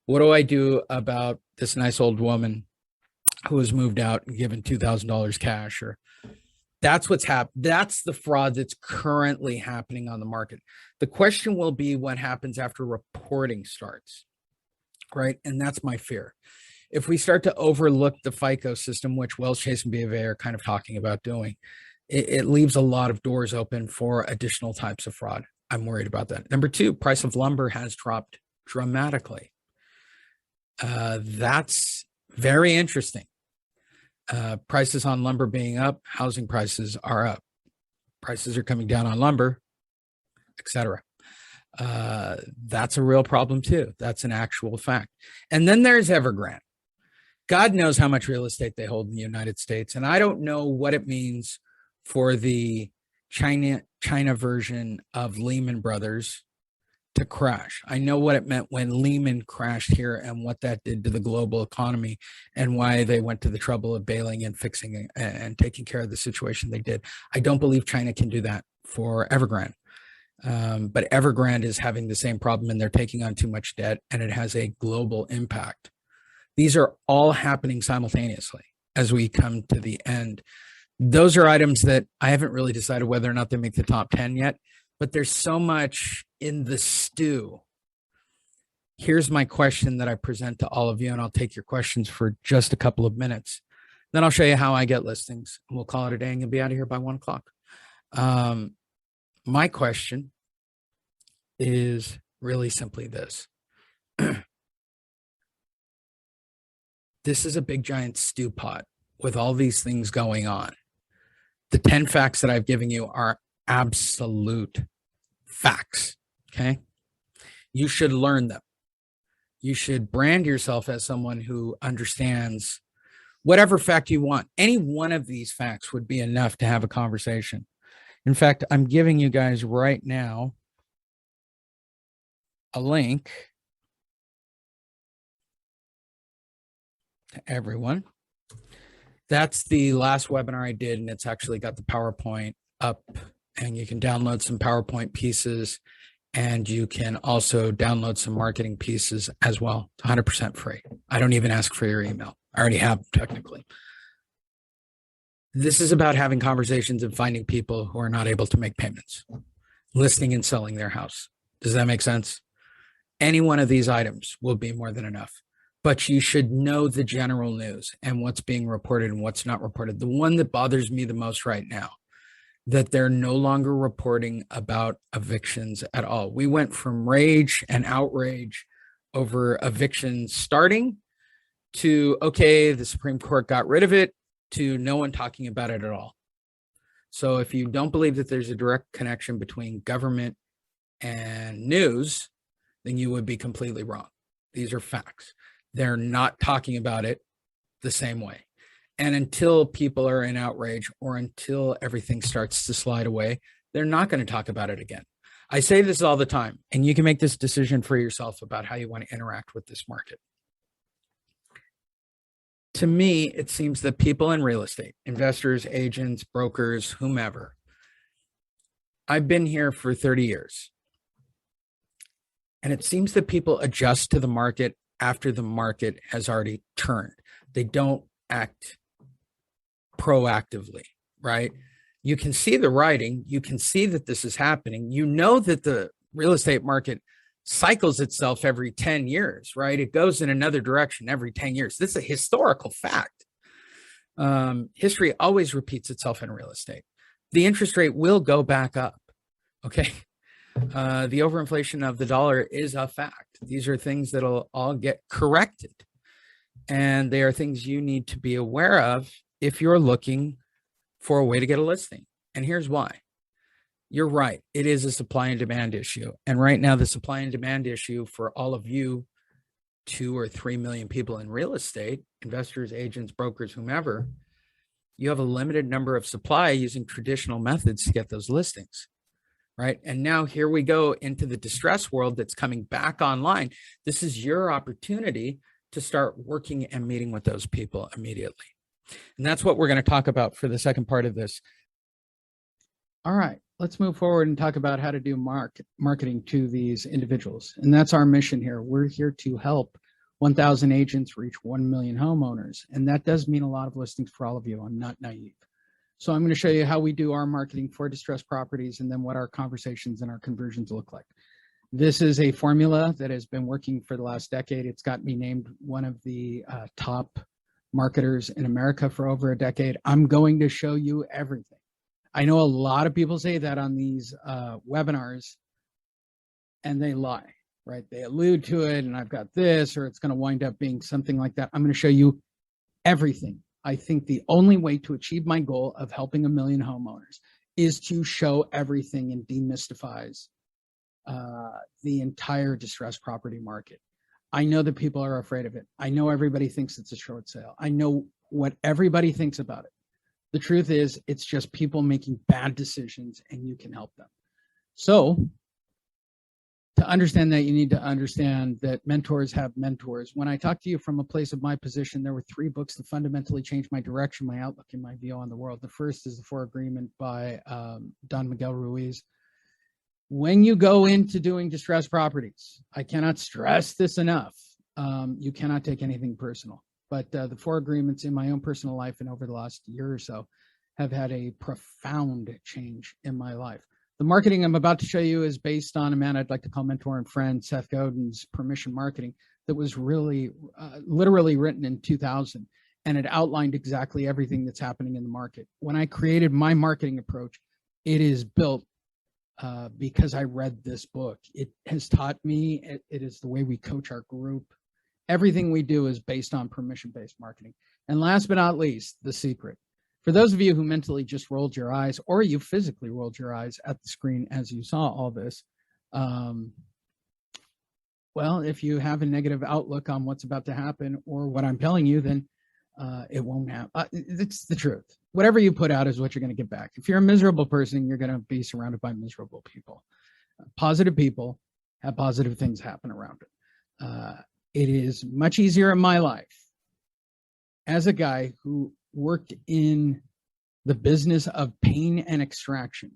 What do I do about this nice old woman who has moved out and given $2,000 cash? Or that's what's happened. That's the fraud that's currently happening on the market. The question will be what happens after reporting starts, right? And that's my fear. If we start to overlook the FICO system, which Wells, Chase, and BofA are kind of talking about doing, it leaves a lot of doors open for additional types of fraud. I'm worried about that. Number two, price of lumber has dropped dramatically. That's very interesting. Prices on lumber being up, housing prices are up. Prices are coming down on lumber, etc. That's a real problem too. That's an actual fact. And then there's Evergrande. God knows how much real estate they hold in the United States. And I don't know what it means for the China version of Lehman Brothers to crash. I know what it meant when Lehman crashed here and what that did to the global economy and why they went to the trouble of bailing and fixing and taking care of the situation they did. I don't believe China can do that for Evergrande. But Evergrande is having the same problem and they're taking on too much debt and it has a global impact. These are all happening simultaneously as we come to the end. Those are items that I haven't really decided whether or not they make the top 10 yet, but there's so much in the stew. Here's my question that I present to all of you, and I'll take your questions for just a couple of minutes. Then I'll show you how I get listings, and we'll call it a day, and you'll be out of here by 1 o'clock. My question is really simply this. This is a big, giant stew pot with all these things going on. The 10 facts that I've given you are absolute facts, okay? You should learn them. You should brand yourself as someone who understands whatever fact you want. Any one of these facts would be enough to have a conversation. In fact, I'm giving you guys right now a link to everyone. That's the last webinar I did, and it's actually got the PowerPoint up, and you can download some PowerPoint pieces, and you can also download some marketing pieces as well. It's 100% free. I don't even ask for your email. I already have them technically. This is about having conversations and finding people who are not able to make payments, listing and selling their house. Does that make sense? Any one of these items will be more than enough. But you should know the general news and what's being reported and what's not reported. The one that bothers me the most right now, that they're no longer reporting about evictions at all. We went from rage and outrage over evictions starting to, okay, the Supreme Court got rid of it, to no one talking about it at all. So if you don't believe that there's a direct connection between government and news, then you would be completely wrong. These are facts. They're not talking about it the same way. And until people are in outrage or until everything starts to slide away, they're not going to talk about it again. I say this all the time, and you can make this decision for yourself about how you want to interact with this market. To me, it seems that people in real estate, investors, agents, brokers, whomever, I've been here for 30 years. And it seems that people adjust to the market after the market has already turned. They don't act proactively, right? You can see the writing. You can see that this is happening. You know that the real estate market cycles itself every 10 years, right? It goes in another direction every 10 years. This is a historical fact. History always repeats itself in real estate. The interest rate will go back up, okay? The overinflation of the dollar is a fact. These are things that'll all get corrected. And they are things you need to be aware of if you're looking for a way to get a listing. And here's why. You're right. It is a supply and demand issue. And right now, the supply and demand issue for all of you, 2 or 3 million people in real estate, investors, agents, brokers, whomever, you have a limited number of supply using traditional methods to get those listings, right? And now here we go into the distress world that's coming back online. This is your opportunity to start working and meeting with those people immediately. And that's what we're going to talk about for the second part of this. All right, let's move forward and talk about how to do marketing to these individuals. And that's our mission here. We're here to help 1,000 agents reach 1 million homeowners. And that does mean a lot of listings for all of you. I'm not naive. So I'm going to show you how we do our marketing for distressed properties and then what our conversations and our conversions look like. This is a formula that has been working for the last decade. It's got me named one of the top marketers in America for over a decade. I'm going to show you everything. I know a lot of people say that on these webinars and they lie, right? They allude to it and I've got this, or it's going to wind up being something like that. I'm going to show you everything. I think the only way to achieve my goal of helping 1 million homeowners is to show everything and demystifies the entire distressed property market. I know that people are afraid of it. I know everybody thinks it's a short sale. I know what everybody thinks about it. The truth is, it's just people making bad decisions and you can help them. So to understand that, you need to understand that mentors have mentors. When I talk to you from a place of my position, there were 3 books that fundamentally changed my direction, my outlook, and my view on the world. The first is The Four Agreement by Don Miguel Ruiz. When you go into doing distressed properties, I cannot stress this enough. You cannot take anything personal. But the 4 agreements in my own personal life and over the last year or so have had a profound change in my life. The marketing I'm about to show you is based on a man I'd like to call mentor and friend, Seth Godin's Permission Marketing, that was really literally written in 2000. And it outlined exactly everything that's happening in the market. When I created my marketing approach, it is built because I read this book. It has taught me, it is the way we coach our group. Everything we do is based on permission-based marketing. And last but not least, the secret. For those of you who mentally just rolled your eyes, or you physically rolled your eyes at the screen as you saw all this, well, if you have a negative outlook on what's about to happen or what I'm telling you, then it won't happen. It's the truth. Whatever you put out is what you're going to get back. If you're a miserable person, you're going to be surrounded by miserable people. Positive people have positive things happen around it. It is much easier in my life as a guy who worked in the business of pain and extraction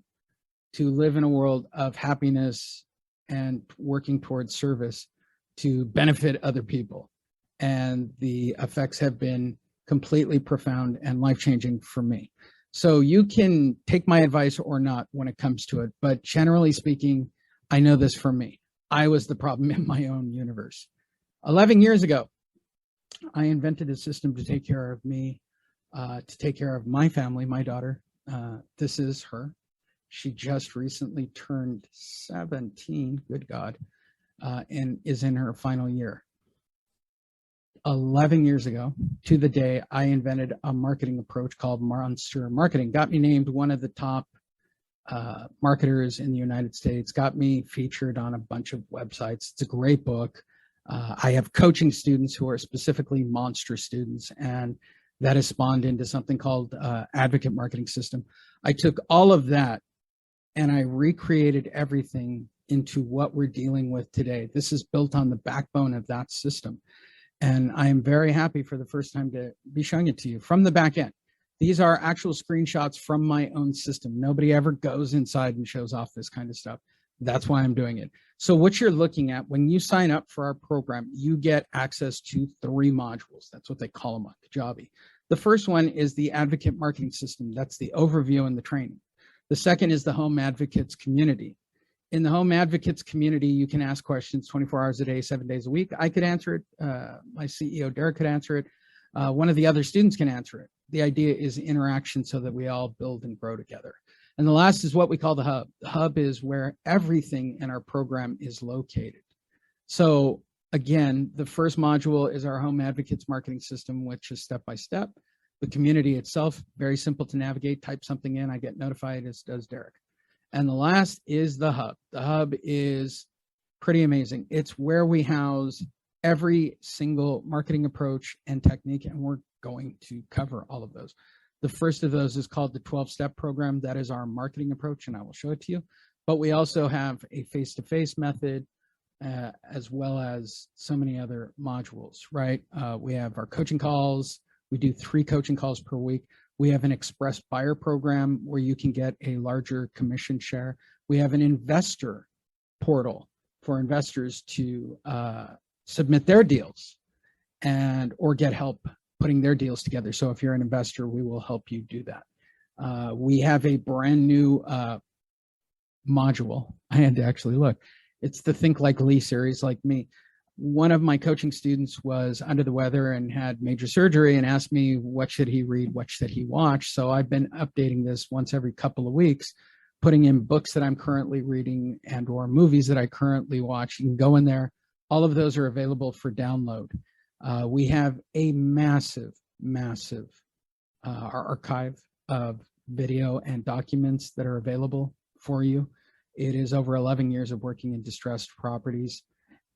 to live in a world of happiness and working towards service to benefit other people. And the effects have been completely profound and life-changing for me. So you can take my advice or not when it comes to it, but generally speaking, I know this for me. I was the problem in my own universe. 11 years ago, I invented a system to take care of me, to take care of my family, my daughter. This is her. She just recently turned 17, good God, and is in her final year. 11 years ago, to the day, I invented a marketing approach called Monster Marketing. Got me named one of the top marketers in the United States, got me featured on a bunch of websites. It's a great book. I have coaching students who are specifically monster students, and that has spawned into something called Advocate Marketing System. I took all of that and I recreated everything into what we're dealing with today. This is built on the backbone of that system. And I am very happy for the first time to be showing it to you from the back end. These are actual screenshots from my own system. Nobody ever goes inside and shows off this kind of stuff. That's why I'm doing it. So what you're looking at when you sign up for our program, you get access to 3 modules. That's what they call them on Kajabi. The first one is the Advocate Marketing System. That's the overview and the training. The second is the Home Advocates community. In the Home Advocates community, you can ask questions 24 hours a day, 7 days a week. I could answer it. My CEO, Derek, could answer it. One of the other students can answer it. The idea is interaction so that we all build and grow together. And the last is what we call the hub. The hub is where everything in our program is located. So again, the first module is our Home Advocates Marketing System, which is step-by-step. The community itself, very simple to navigate. Type something in, I get notified, as does Derek. And the last is the hub. The hub is pretty amazing. It's where we house every single marketing approach and technique, and we're going to cover all of those. The first of those is called the 12-step program. That is our marketing approach, and I will show it to you. But we also have a face-to-face method, as well as so many other modules, right? We have our coaching calls. We do 3 coaching calls per week. We have an express buyer program where you can get a larger commission share. We have an investor portal for investors to submit their deals or get help putting their deals together. So if you're an investor, we will help you do that. We have a brand new module. I had to actually look. It's the Think Like Lee series, like me. One of my coaching students was under the weather and had major surgery and asked me, what should he read? What should he watch? So I've been updating this once every couple of weeks, putting in books that I'm currently reading and or movies that I currently watch. You can go in there. All of those are available for download. We have a massive archive of video and documents that are available for you. It is over 11 years of working in distressed properties.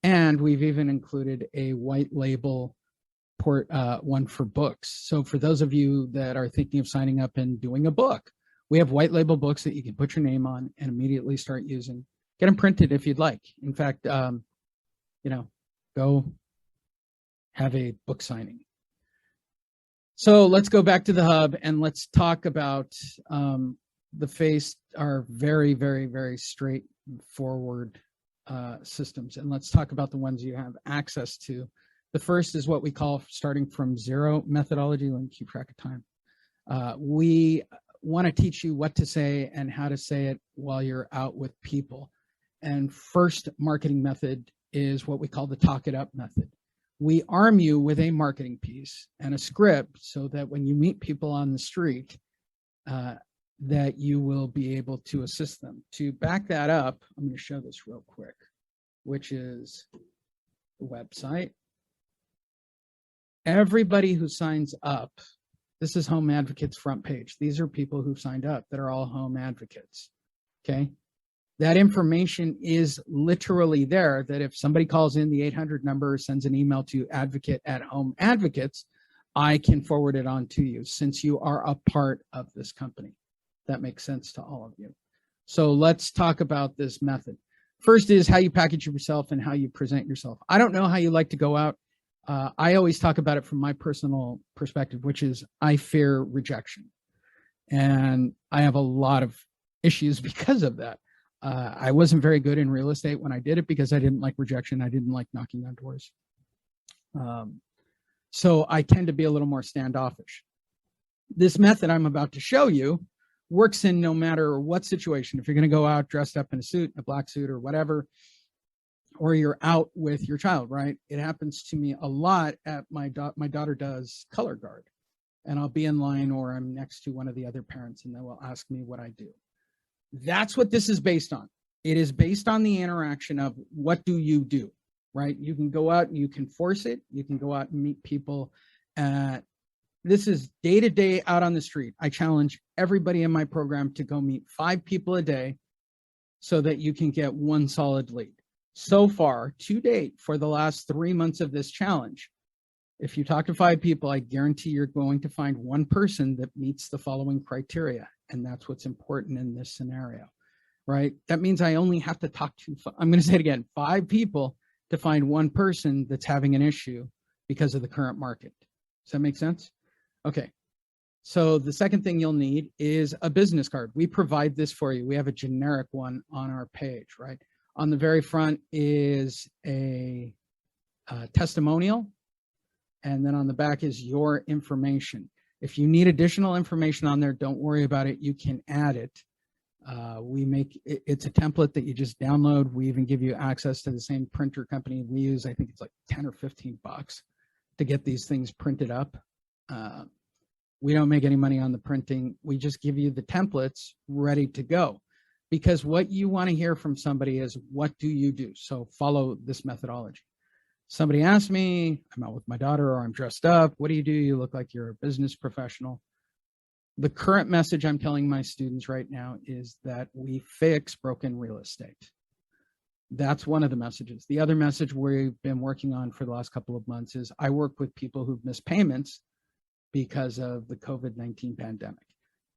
And we've even included a white label one for books. So for those of you that are thinking of signing up and doing a book, we have white label books that you can put your name on and immediately start using. Get them printed if you'd like. In fact, go have a book signing. So let's go back to the hub and let's talk about our very, very, very straightforward systems. And let's talk about the ones you have access to. The first is what we call starting from zero methodology. Let me keep track of time. We want to teach you what to say and how to say it while you're out with people. And first marketing method is what we call the talk it up method. We arm you with a marketing piece and a script so that when you meet people on the street, that you will be able to assist them. To back that up, I'm going to show this real quick, which is the website. Everybody who signs up, this is Home Advocates front page. These are people who've signed up that are all home advocates, okay? That information is literally there, that if somebody calls in the 800 number or sends an email to advocate@Home Advocates, I can forward it on to you since you are a part of this company. That makes sense to all of you. So let's talk about this method. First is how you package yourself and how you present yourself. I don't know how you like to go out. I always talk about it from my personal perspective, which is I fear rejection. And I have a lot of issues because of that. I wasn't very good in real estate when I did it because I didn't like rejection. I didn't like knocking on doors. So I tend to be a little more standoffish. This method I'm about to show you works in no matter what situation. If you're going to go out dressed up in a suit, a black suit or whatever, or you're out with your child, right? It happens to me a lot at my daughter does color guard, and I'll be in line or I'm next to one of the other parents and they will ask me what I do. That's what this is based on. It is based on the interaction of what do you do, right? You can go out and you can force it. You can go out and meet people. This is day to day out on the street. I challenge everybody in my program to go meet 5 people a day so that you can get one solid lead. So far, to date, for the last 3 months of this challenge, if you talk to 5 people, I guarantee you're going to find one person that meets the following criteria. And that's what's important in this scenario, right? That means I only have to talk to, I'm going to say it again, 5 people to find one person that's having an issue because of the current market. Does that make sense? Okay. So the second thing you'll need is a business card. We provide this for you. We have a generic one on our page, right? On the very front is a testimonial, and then on the back is your information. If you need additional information on there, don't worry about it. You can add it. We make it's a template that you just download. We even give you access to the same printer company we use. I think it's like 10 or 15 bucks to get these things printed up. We don't make any money on the printing. We just give you the templates ready to go, because what you want to hear from somebody is, what do you do? So follow this methodology. Somebody asks me, I'm out with my daughter or I'm dressed up. What do? You look like you're a business professional. The current message I'm telling my students right now is that we fix broken real estate. That's one of the messages. The other message we've been working on for the last couple of months is I work with people who've missed payments because of the COVID-19 pandemic.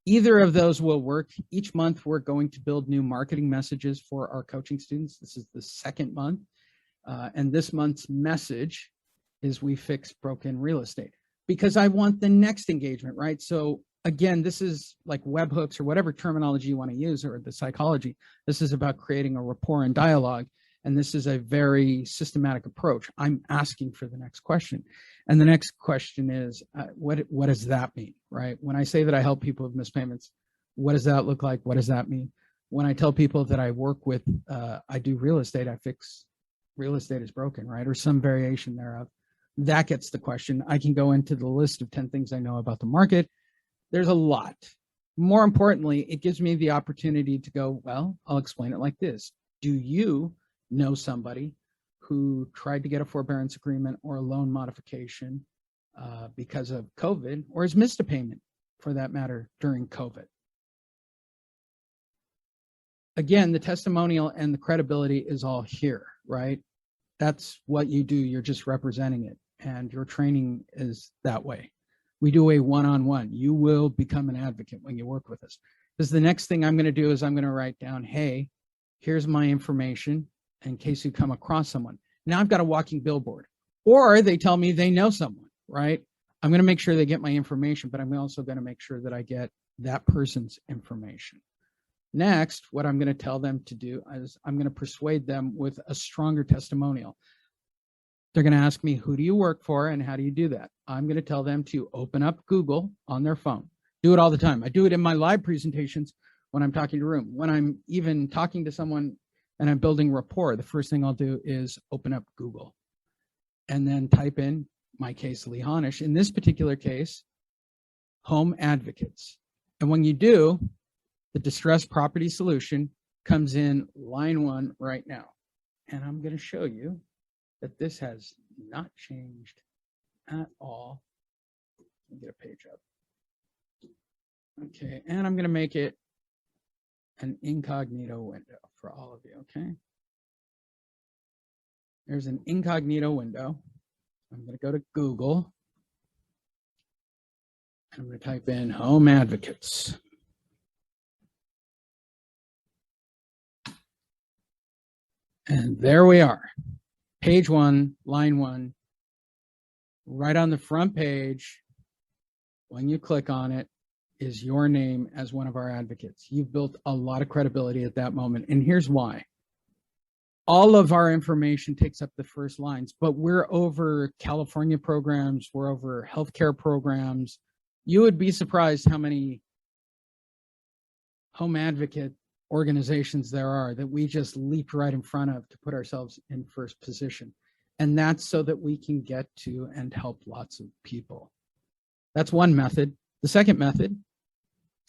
Either of those will work. Each month, we're going to build new marketing messages for our coaching students. This is the second month. And this month's message is we fix broken real estate, because I want the next engagement, right? So again, this is like webhooks or whatever terminology you want to use, or the psychology. This is about creating a rapport and dialogue. And this is a very systematic approach. I'm asking for the next question. And the next question is, what does that mean, right? When I say that I help people with missed payments, what does that look like? What does that mean? When I tell people that I work with, I do real estate, I fix real estate is broken, right? Or some variation thereof. That gets the question. I can go into the list of 10 things I know about the market. There's a lot. More importantly, it gives me the opportunity to go, well, I'll explain it like this. Do you know somebody who tried to get a forbearance agreement or a loan modification because of COVID, or has missed a payment for that matter during COVID? Again, the testimonial and the credibility is all here, right? That's what you do. You're just representing it, and your training is that way. We do a one-on-one. You will become an advocate when you work with us. Because the next thing I'm going to do is I'm going to write down, hey, here's my information in case you come across someone. Now I've got a walking billboard. Or they tell me they know someone, right? I'm going to make sure they get my information, but I'm also going to make sure that I get that person's information. Next, what I'm going to tell them to do is I'm going to persuade them with a stronger testimonial. They're going to ask me, who do you work for and how do you do that? I'm going to tell them to open up Google on their phone. Do it all the time. I do it in my live presentations when I'm talking to a room. When I'm even talking to someone and I'm building rapport, the first thing I'll do is open up Google and then type in my case, Lee Honish. In this particular case, home advocates. And when you do, the distressed property solution comes in line 1 right now. And I'm going to show you that this has not changed at all. Let me get a page up. Okay, and I'm going to make it an incognito window for all of you, okay? There's an incognito window. I'm going to go to Google. I'm going to type in home advocates. And there we are. Page 1, line 1, right on the front page. When you click on it, is your name as one of our advocates. You've built a lot of credibility at that moment. And here's why. All of our information takes up the first lines, but we're over California programs, we're over healthcare programs. You would be surprised how many home advocate organizations there are that we just leaped right in front of to put ourselves in first position. And that's so that we can get to and help lots of people. That's one method. The second method,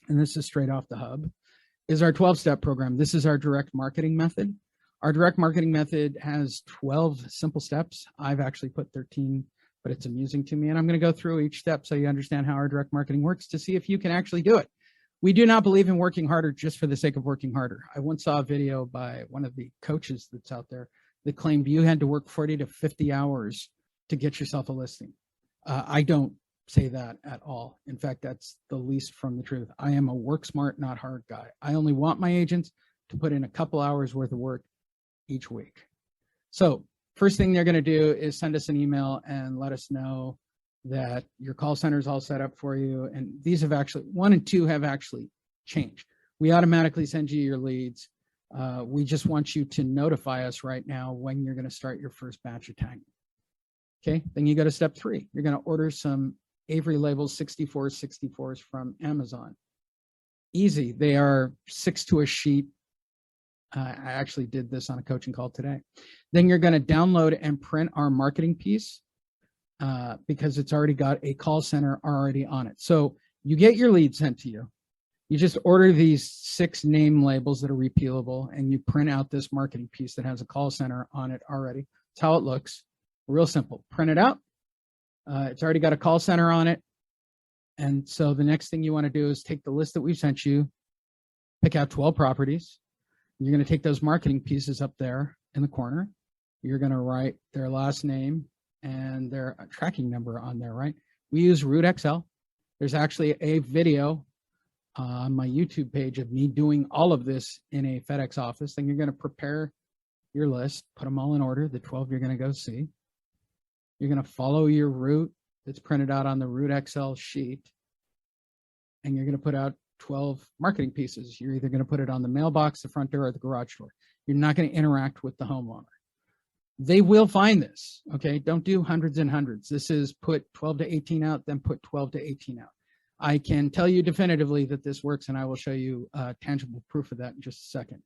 and this is straight off the hub, is our 12-step program. This is our direct marketing method. Our direct marketing method has 12 simple steps. I've actually put 13, but it's amusing to me. And I'm going to go through each step so you understand how our direct marketing works to see if you can actually do it. We do not believe in working harder just for the sake of working harder. I once saw a video by one of the coaches that's out there that claimed you had to work 40 to 50 hours to get yourself a listing. I don't say that at all. In fact, that's the least from the truth. I am a work smart, not hard guy. I only want my agents to put in a couple hours worth of work each week. So first thing they're going to do is send us an email and let us know that your call center is all set up for you. And these have actually, 1 and 2 have actually changed. We automatically send you your leads. We just want you to notify us right now when you're going to start your first batch of tagging. Okay, then you go to step 3. You're going to order some Avery labels 6464s from Amazon. Easy. They are 6 to a sheet. I actually did this on a coaching call today. Then you're going to download and print our marketing piece because it's already got a call center already on it. So you get your lead sent to you. You just order these 6 name labels that are repealable, and you print out this marketing piece that has a call center on it already. That's how it looks. Real simple. Print it out. It's already got a call center on it. And so the next thing you want to do is take the list that we've sent you, pick out 12 properties. You're going to take those marketing pieces up there in the corner. You're going to write their last name and their tracking number on there, right? We use Root Excel. There's actually a video on my YouTube page of me doing all of this in a FedEx office. Then you're going to prepare your list, put them all in order, the 12 you're going to go see. You're going to follow your route that's printed out on the Root Excel sheet, and you're going to put out 12 marketing pieces. You're either going to put it on the mailbox, the front door, or the garage door. You're not going to interact with the homeowner. They will find this, okay? Don't do hundreds and hundreds. This is put 12 to 18 out, then put 12 to 18 out. I can tell you definitively that this works, and I will show you tangible proof of that in just a second.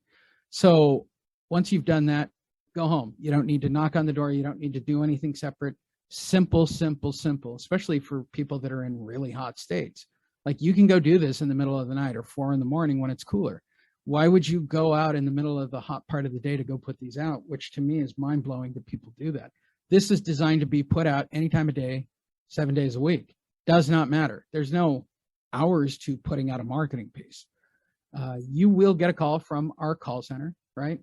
So once you've done that, go home. You don't need to knock on the door. You don't need to do anything separate. Simple, simple, simple, especially for people that are in really hot states. Like, you can go do this in the middle of the night or 4 in the morning when it's cooler. Why would you go out in the middle of the hot part of the day to go put these out? Which to me is mind blowing that people do that. This is designed to be put out any time of day, 7 days a week. Does not matter. There's no hours to putting out a marketing piece. You will get a call from our call center, right?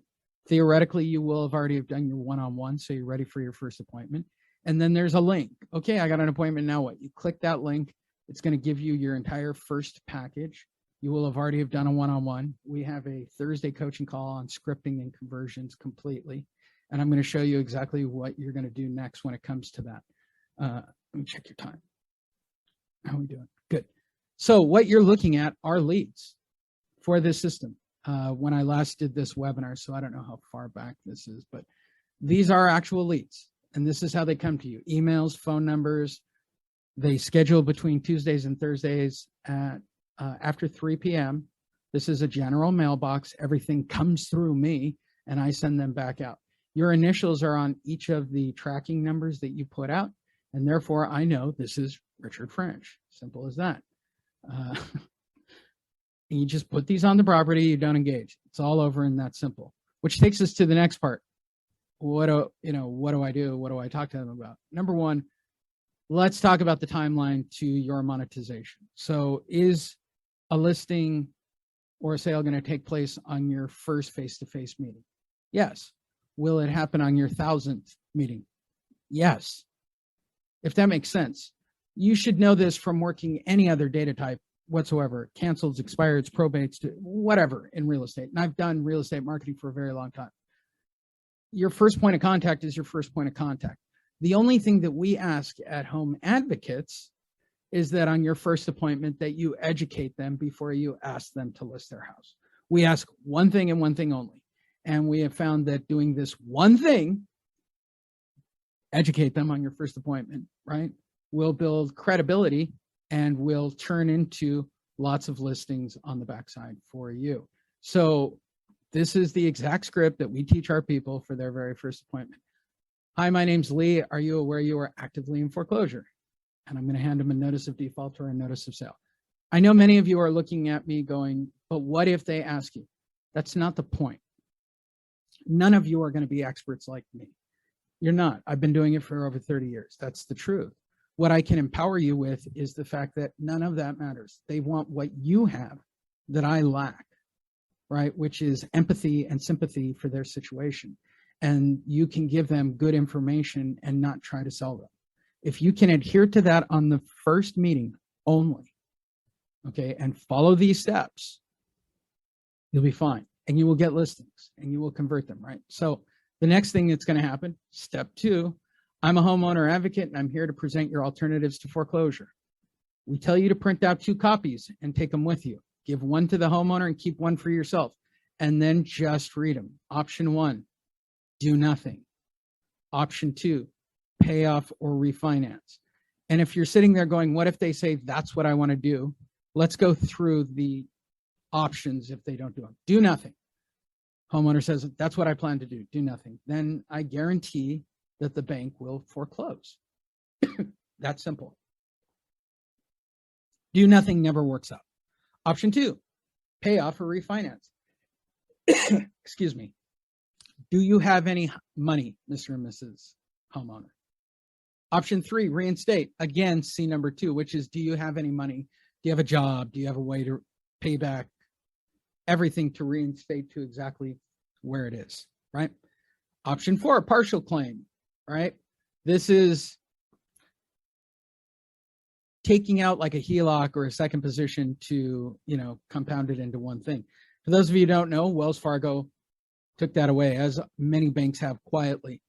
Theoretically, you will have already done your one-on-one, so you're ready for your first appointment. And then there's a link. Okay, I got an appointment, now what? You click that link. It's going to give you your entire first package. You will have already have done a one-on-one. We have a Thursday coaching call on scripting and conversions completely. And I'm going to show you exactly what you're going to do next when it comes to that. Let me check your time. How are we doing? Good. So what you're looking at are leads for this system. When I last did this webinar, so I don't know how far back this is, but these are actual leads. And this is how they come to you. Emails, phone numbers. They schedule between Tuesdays and Thursdays at after 3 p.m. This is a general mailbox. Everything comes through me, and I send them back out. Your initials are on each of the tracking numbers that you put out, and therefore I know this is Richard French. Simple as that. And you just put these on the property, you don't engage. It's all over and that simple. Which takes us to the next part. What do I do? What do I talk to them about? Number one, let's talk about the timeline to your monetization. So is a listing or a sale going to take place on your first face-to-face meeting? Yes. Will it happen on your 1000th meeting? Yes. If that makes sense. You should know this from working any other data type whatsoever, cancels, expireds, probates, to whatever in real estate. And I've done real estate marketing for a very long time. Your first point of contact is your first point of contact. The only thing that we ask at Home Advocates is that on your first appointment that you educate them before you ask them to list their house. We ask one thing and one thing only. And we have found that doing this one thing, educate them on your first appointment, right, will build credibility and will turn into lots of listings on the backside for you. So this is the exact script that we teach our people for their very first appointment. Hi, my name's Lee. Are you aware you are actively in foreclosure? And I'm going to hand them a notice of default or a notice of sale. I know many of you are looking at me going, but what if they ask you? That's not the point. None of you are going to be experts like me. You're not. I've been doing it for over 30 years. That's the truth. What I can empower you with is the fact that none of that matters. They want what you have that I lack, right? Which is empathy and sympathy for their situation. and you can give them good information and not try to sell them. If you can adhere to that on the first meeting only, okay, and follow these steps, you'll be fine. And you will get listings and you will convert them, right? So the next thing that's going to happen, step 2, I'm a homeowner advocate and I'm here to present your alternatives to foreclosure. We tell you to print out 2 copies and take them with you. Give one to the homeowner and keep one for yourself, and then just read them. Option 1, do nothing. Option 2, pay off or refinance. And if you're sitting there going, what if they say that's what I want to do? Let's go through the options if they don't do them. Do nothing. Homeowner says, that's what I plan to do. Do nothing. Then I guarantee that the bank will foreclose. That's simple. Do nothing never works out. Option 2, pay off or refinance. Excuse me. Do you have any money, Mr. and Mrs. Homeowner? Option 3, reinstate. Again, C number 2, which is, do you have any money? Do you have a job? Do you have a way to pay back everything to reinstate to exactly where it is, right? Option 4, partial claim, right? This is taking out like a HELOC or a second position to, compound it into one thing. For those of you who don't know, Wells Fargo took that away, as many banks have quietly.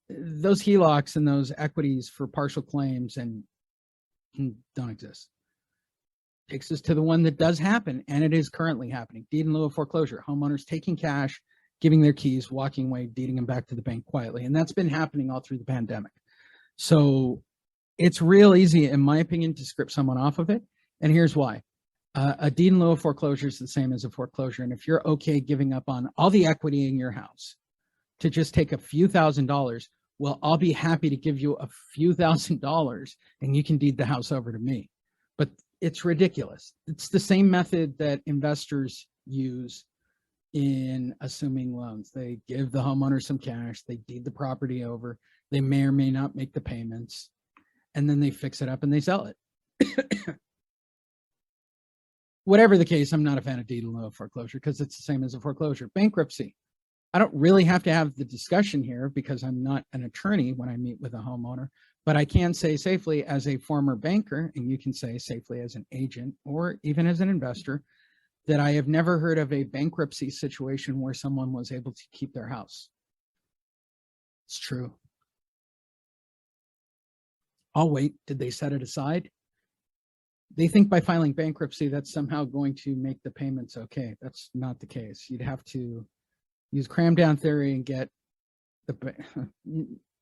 Those HELOCs and those equities for partial claims and don't exist. Takes us to the one that does happen, and it is currently happening. Deed in lieu of foreclosure. Homeowners taking cash, giving their keys, walking away, deeding them back to the bank quietly. And that's been happening all through the pandemic. So it's real easy, in my opinion, to script someone off of it. And here's why. A deed in lieu of foreclosure is the same as a foreclosure. And if you're okay giving up on all the equity in your house to just take a few $1,000s, well, I'll be happy to give you a few $1,000s and you can deed the house over to me. But it's ridiculous. It's the same method that investors use in assuming loans. They give the homeowner some cash, they deed the property over, they may or may not make the payments, and then they fix it up and they sell it. Whatever the case, I'm not a fan of deed in lieu of foreclosure because it's the same as a foreclosure. Bankruptcy. I don't really have to have the discussion here because I'm not an attorney when I meet with a homeowner, but I can say safely as a former banker, and you can say safely as an agent or even as an investor, that I have never heard of a bankruptcy situation where someone was able to keep their house. It's true. I'll wait. Did they set it aside? They think by filing bankruptcy, that's somehow going to make the payments okay. That's not the case. You'd have to use cram down theory and get the,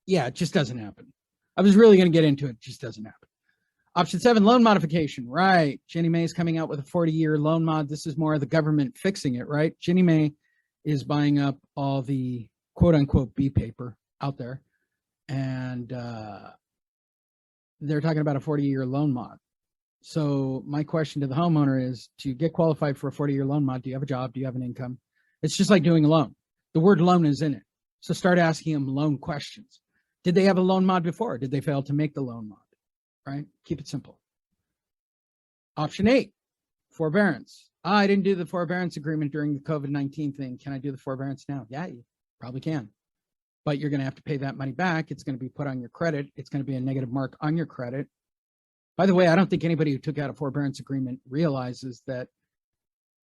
yeah, it just doesn't happen. I was really going to get into it. It just doesn't happen. Option 7, loan modification. Right. Ginnie Mae is coming out with a 40-year loan mod. This is more of the government fixing it, right? Ginnie Mae is buying up all the quote unquote B paper out there. And they're talking about a 40-year loan mod. So my question to the homeowner is, to get qualified for a 40-year loan mod, do you have a job? Do you have an income? It's just like doing a loan. The word loan is in it. So start asking them loan questions. Did they have a loan mod before? Did they fail to make the loan mod? Right? Keep it simple. Option 8, forbearance. I didn't do the forbearance agreement during the COVID-19 thing. Can I do the forbearance now? Yeah, you probably can. But you're going to have to pay that money back. It's going to be put on your credit. It's going to be a negative mark on your credit. By the way, I don't think anybody who took out a forbearance agreement realizes that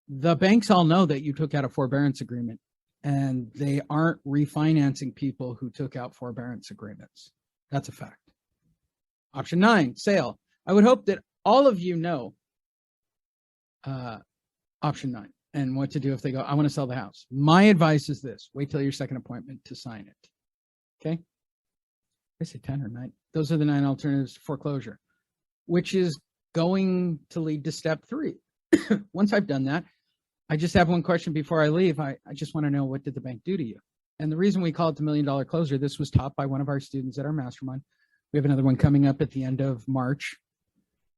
the banks all know that you took out a forbearance agreement, and they aren't refinancing people who took out forbearance agreements. That's a fact. Option 9, sale. I would hope that all of you know option 9 and what to do if they go, I want to sell the house. My advice is this: wait till your second appointment to sign it. Okay. I say 10 or 9. Those are the 9 alternatives to foreclosure, which is going to lead to step 3. Once I've done that, I just have one question before I leave. I just want to know, what did the bank do to you? And the reason we call it the $1 Million Closer, this was taught by one of our students at our mastermind. We have another one coming up at the end of March.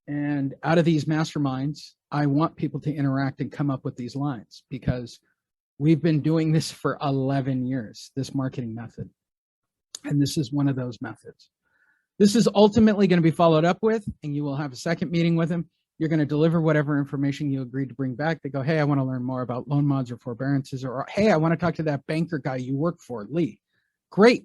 And out of these masterminds, I want people to interact and come up with these lines, because we've been doing this for 11 years, this marketing method. And this is one of those methods. This is ultimately going to be followed up with, and you will have a second meeting with them. You're going to deliver whatever information you agreed to bring back. They go, hey, I want to learn more about loan mods or forbearances, or hey, I want to talk to that banker guy you work for, Lee. Great.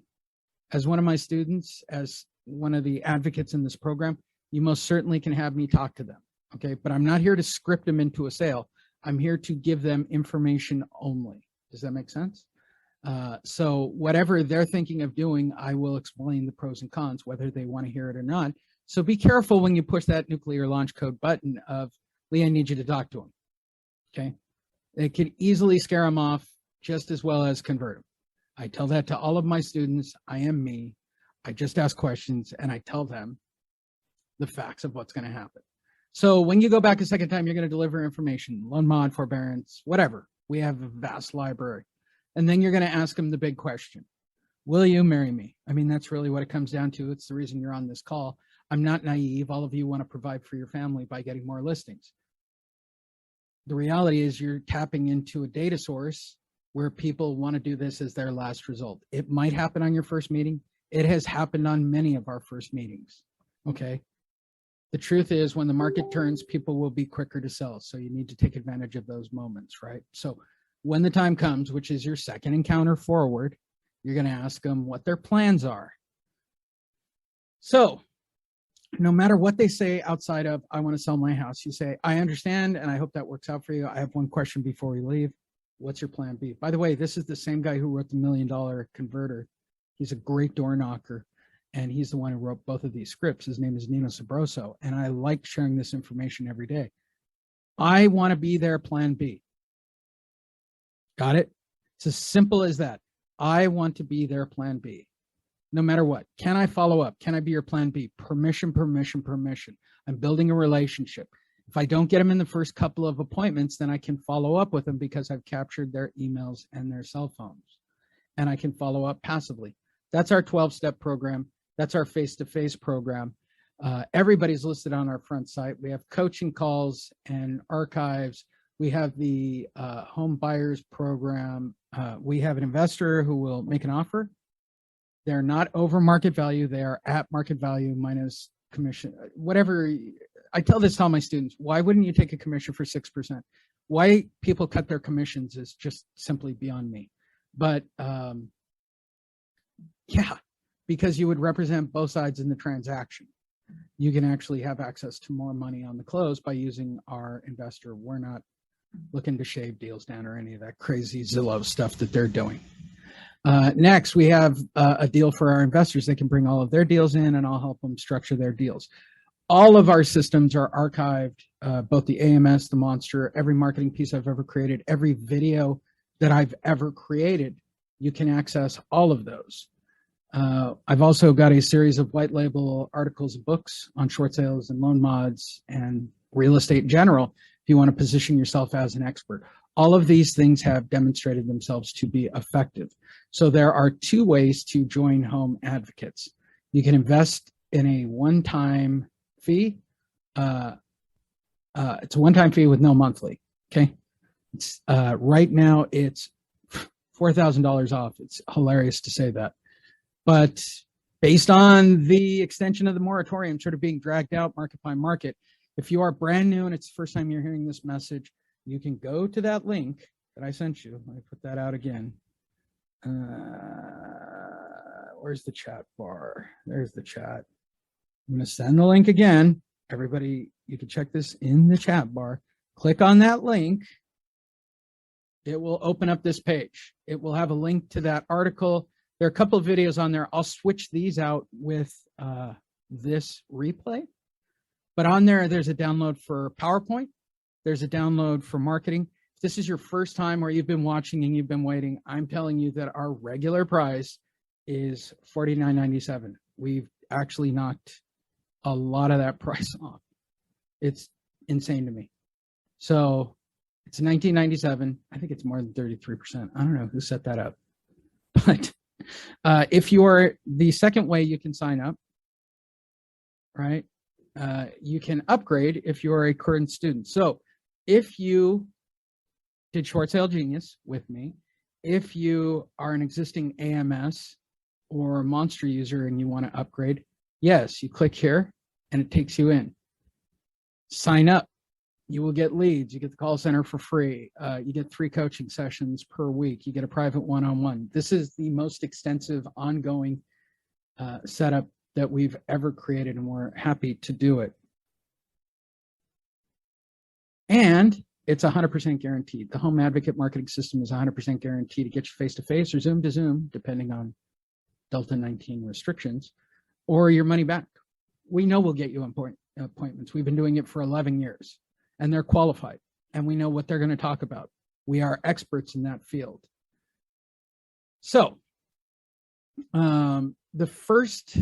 As one of my students, as one of the advocates in this program, you most certainly can have me talk to them. Okay. But I'm not here to script them into a sale. I'm here to give them information only. Does that make sense? So whatever they're thinking of doing, I will explain the pros and cons, whether they want to hear it or not. So be careful when you push that nuclear launch code button of, Lee, I need you to talk to him. Okay. It could easily scare them off just as well as convert them. I tell that to all of my students. I am me. I just ask questions and I tell them the facts of what's going to happen. So when you go back a second time, you're going to deliver information, loan mod, forbearance, whatever. We have a vast library. And then you're going to ask them the big question. Will you marry me? I mean, that's really what it comes down to. It's the reason you're on this call. I'm not naive. All of you want to provide for your family by getting more listings. The reality is you're tapping into a data source where people want to do this as their last result. It might happen on your first meeting. It has happened on many of our first meetings. Okay. The truth is when the market turns, people will be quicker to sell. So you need to take advantage of those moments, right? So when the time comes, which is your second encounter forward, you're going to ask them what their plans are. So no matter what they say outside of, I want to sell my house, you say, I understand, and I hope that works out for you. I have one question before we leave. What's your plan B? By the way, this is the same guy who wrote the $1 Million Converter. He's a great door knocker, and he's the one who wrote both of these scripts. His name is Nino Sabroso, and I like sharing this information every day. I want to be their plan B. Got it? It's as simple as that. I want to be their plan B. No matter what. Can I follow up? Can I be your plan B? Permission, permission, permission. I'm building a relationship. If I don't get them in the first couple of appointments, then I can follow up with them because I've captured their emails and their cell phones. And I can follow up passively. That's our 12-step program. That's our face-to-face program. Everybody's listed on our front site. We have coaching calls and archives. We have the home buyers program. We have an investor who will make an offer. They're not over market value. They are at market value minus commission, whatever. I tell this to all my students. Why wouldn't you take a commission for 6%? Why people cut their commissions is just simply beyond me. But yeah, because you would represent both sides in the transaction. You can actually have access to more money on the close by using our investor. We're not looking to shave deals down or any of that crazy Zillow stuff that they're doing. Next, we have a deal for our investors. They can bring all of their deals in and I'll help them structure their deals. All of our systems are archived, both the AMS, the Monster, every marketing piece I've ever created, every video that I've ever created, you can access all of those. I've also got a series of white label articles and books on short sales and loan mods and real estate in general, if you want to position yourself as an expert. All of these things have demonstrated themselves to be effective. So there are two ways to join Home Advocates. You can invest in a one-time fee. It's a one-time fee with no monthly, okay? It's, right now, it's $4,000 off. It's hilarious to say that. But based on the extension of the moratorium sort of being dragged out market by market, if you are brand new and it's the first time you're hearing this message, you can go to that link that I sent you. Let me put that out again. Where's the chat bar? There's the chat. I'm going to send the link again. Everybody, you can check this in the chat bar. Click on that link. It will open up this page. It will have a link to that article. There are a couple of videos on there. I'll switch these out with this replay. But on there, there's a download for PowerPoint. There's a download for marketing. If this is your first time or you've been watching and you've been waiting, I'm telling you that our regular price is $49.97. We've actually knocked a lot of that price off. It's insane to me. So it's $19.97. I think it's more than 33%. I don't know who set that up. But if you're the second way you can sign up, right? You can upgrade if you're a current student. So if you did Short Sale Genius with me, if you are an existing AMS or Monster user and you want to upgrade, yes, you click here and it takes you in. Sign up. You will get leads. You get the call center for free. You get 3 coaching sessions per week. You get a private one-on-one. This is the most extensive ongoing setup that we've ever created, and we're happy to do it. And it's 100% guaranteed. The Home Advocate marketing system is 100% guaranteed to get you face-to-face or Zoom to Zoom, depending on Delta 19 restrictions, or your money back. We know we'll get you appointments. We've been doing it for 11 years, and they're qualified, and we know what they're going to talk about. We are experts in that field. So the first,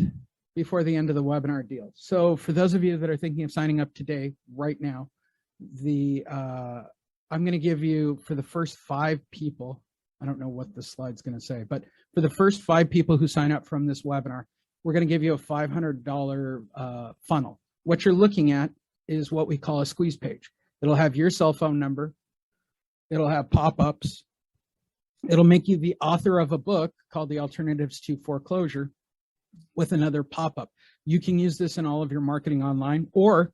before the end of the webinar deal. So for those of you that are thinking of signing up today, right now, I'm going to give you, for the first 5 people, I don't know what the slide's going to say, but for the first 5 people who sign up from this webinar, we're going to give you a $500 funnel. What you're looking at is what we call a squeeze page. It'll have your cell phone number. It'll have pop-ups. It'll make you the author of a book called The Alternatives to Foreclosure with another pop-up. You can use this in all of your marketing online, or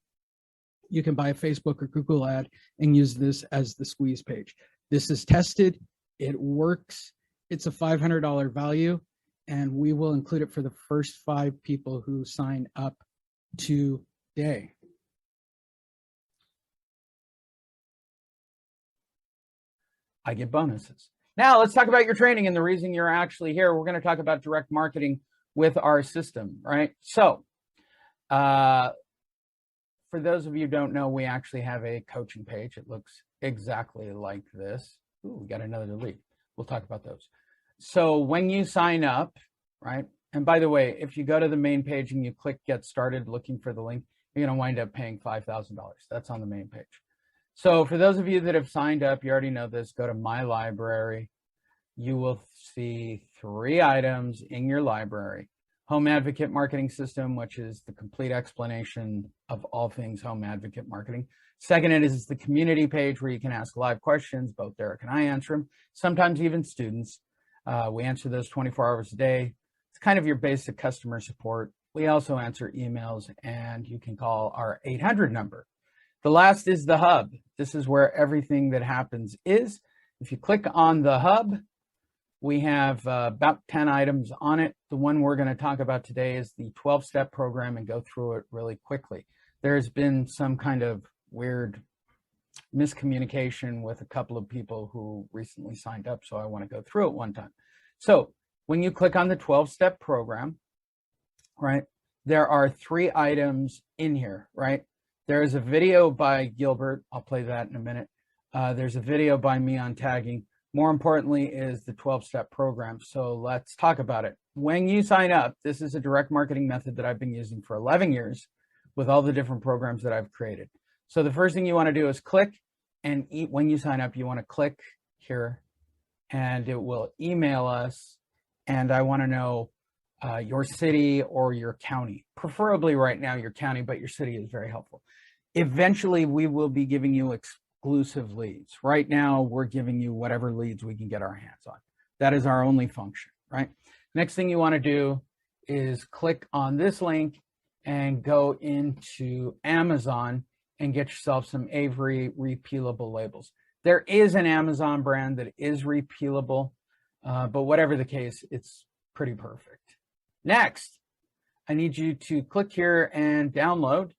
you can buy a Facebook or Google ad and use this as the squeeze page. This is tested. It works. It's a $500 value, and we will include it for the first 5 people who sign up today. I get bonuses. Now let's talk about your training and the reason you're actually here. We're going to talk about direct marketing with our system, right? So for those of you who don't know, we actually have a coaching page. It looks exactly like this. Ooh, we got another lead. We'll talk about those. So when you sign up, right? And by the way, if you go to the main page and you click get started looking for the link, you're going to wind up paying $5,000. That's on the main page. So for those of you that have signed up, you already know this, go to my library. You will see 3 items in your library. Home Advocate Marketing System, which is the complete explanation of all things Home Advocate Marketing. Second, it is the community page where you can ask live questions. Both Derek and I answer them, sometimes even students. We answer those 24 hours a day. It's kind of your basic customer support. We also answer emails, and you can call our 800 number. The last is the hub. This is where everything that happens is. If you click on the hub, we have about 10 items on it. The one we're going to talk about today is the 12-step program and go through it really quickly. There's been some kind of weird miscommunication with a couple of people who recently signed up, so I want to go through it one time. So when you click on the 12-step program, right, there are 3 items in here, right? There is a video by Gilbert. I'll play that in a minute. There's a video by me on tagging. More importantly is the 12-step program. So let's talk about it. When you sign up, this is a direct marketing method that I've been using for 11 years with all the different programs that I've created. So the first thing you want to do is click, and when you sign up, you want to click here, and it will email us. And I want to know your city or your county, preferably right now your county, but your city is very helpful. Eventually, we will be giving you exclusive leads. Right now, we're giving you whatever leads we can get our hands on. That is our only function, right? Next thing you want to do is click on this link and go into Amazon and get yourself some Avery repealable labels. There is an Amazon brand that is repealable, but whatever the case, it's pretty perfect. Next, I need you to click here and download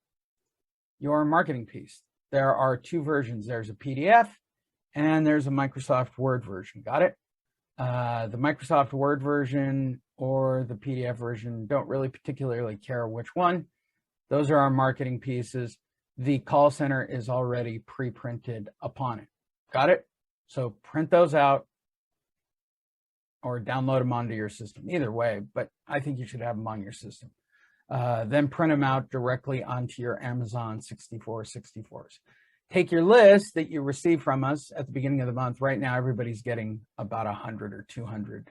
your marketing piece. There are 2 versions. There's a PDF and there's a Microsoft Word version. Got it? The Microsoft Word version or the PDF version, don't really particularly care which one. Those are our marketing pieces. The call center is already pre-printed upon it. Got it? So print those out or download them onto your system. Either way, but I think you should have them on your system. Then print them out directly onto your Amazon 6464s. Take your list that you receive from us at the beginning of the month. Right now, everybody's getting about 100 or 200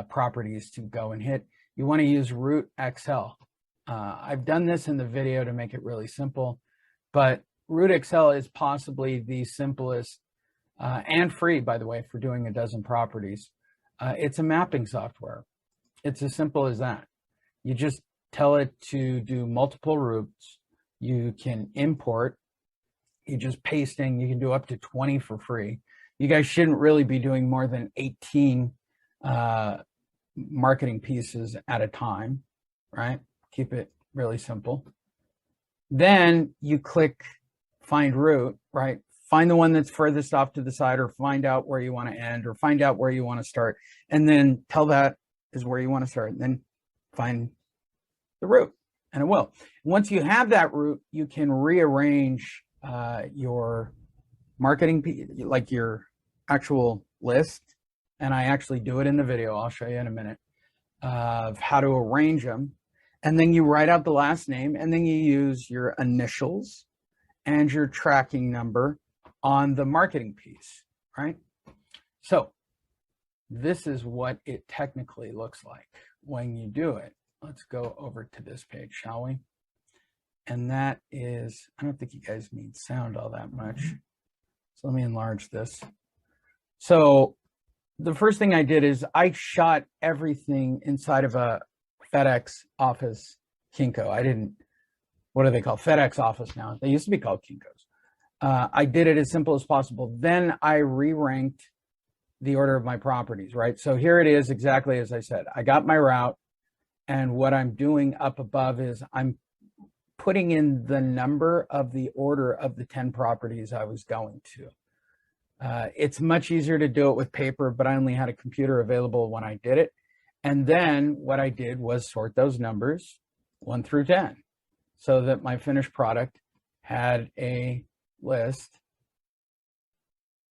properties to go and hit. You want to use Root Excel. I've done this in the video to make it really simple, but Root Excel is possibly the simplest and free, by the way, for doing a dozen properties. It's a mapping software. It's as simple as that. You just tell it to do multiple routes. You can import. you just pasting, you can do up to 20 for free. You guys shouldn't really be doing more than 18 marketing pieces at a time, right? Keep it really simple. Then you click find route, right? Find the one that's furthest off to the side, or find out where you want to end, or find out where you want to start, and then tell that is where you want to start, and then find the route, and it will. Once you have that route, you can rearrange your marketing, like your actual list, and I actually do it in the video. I'll show you in a minute of how to arrange them. And then you write out the last name, and then you use your initials and your tracking number on the marketing piece, right? So this is what it technically looks like when you do it. Let's go over to this page, shall we? And that is, I don't think you guys need sound all that much. So let me enlarge this. So the first thing I did is I shot everything inside of a FedEx office Kinko. I didn't, what do they call FedEx office now? They used to be called Kinkos. I did it as simple as possible. Then I re-ranked the order of my properties, right? So here it is exactly as I said. I got my route, and what I'm doing up above is I'm putting in the number of the order of the 10 properties I was going to. It's much easier to do it with paper, but I only had a computer available when I did it. And then what I did was sort those numbers 1 through 10 so that my finished product had a list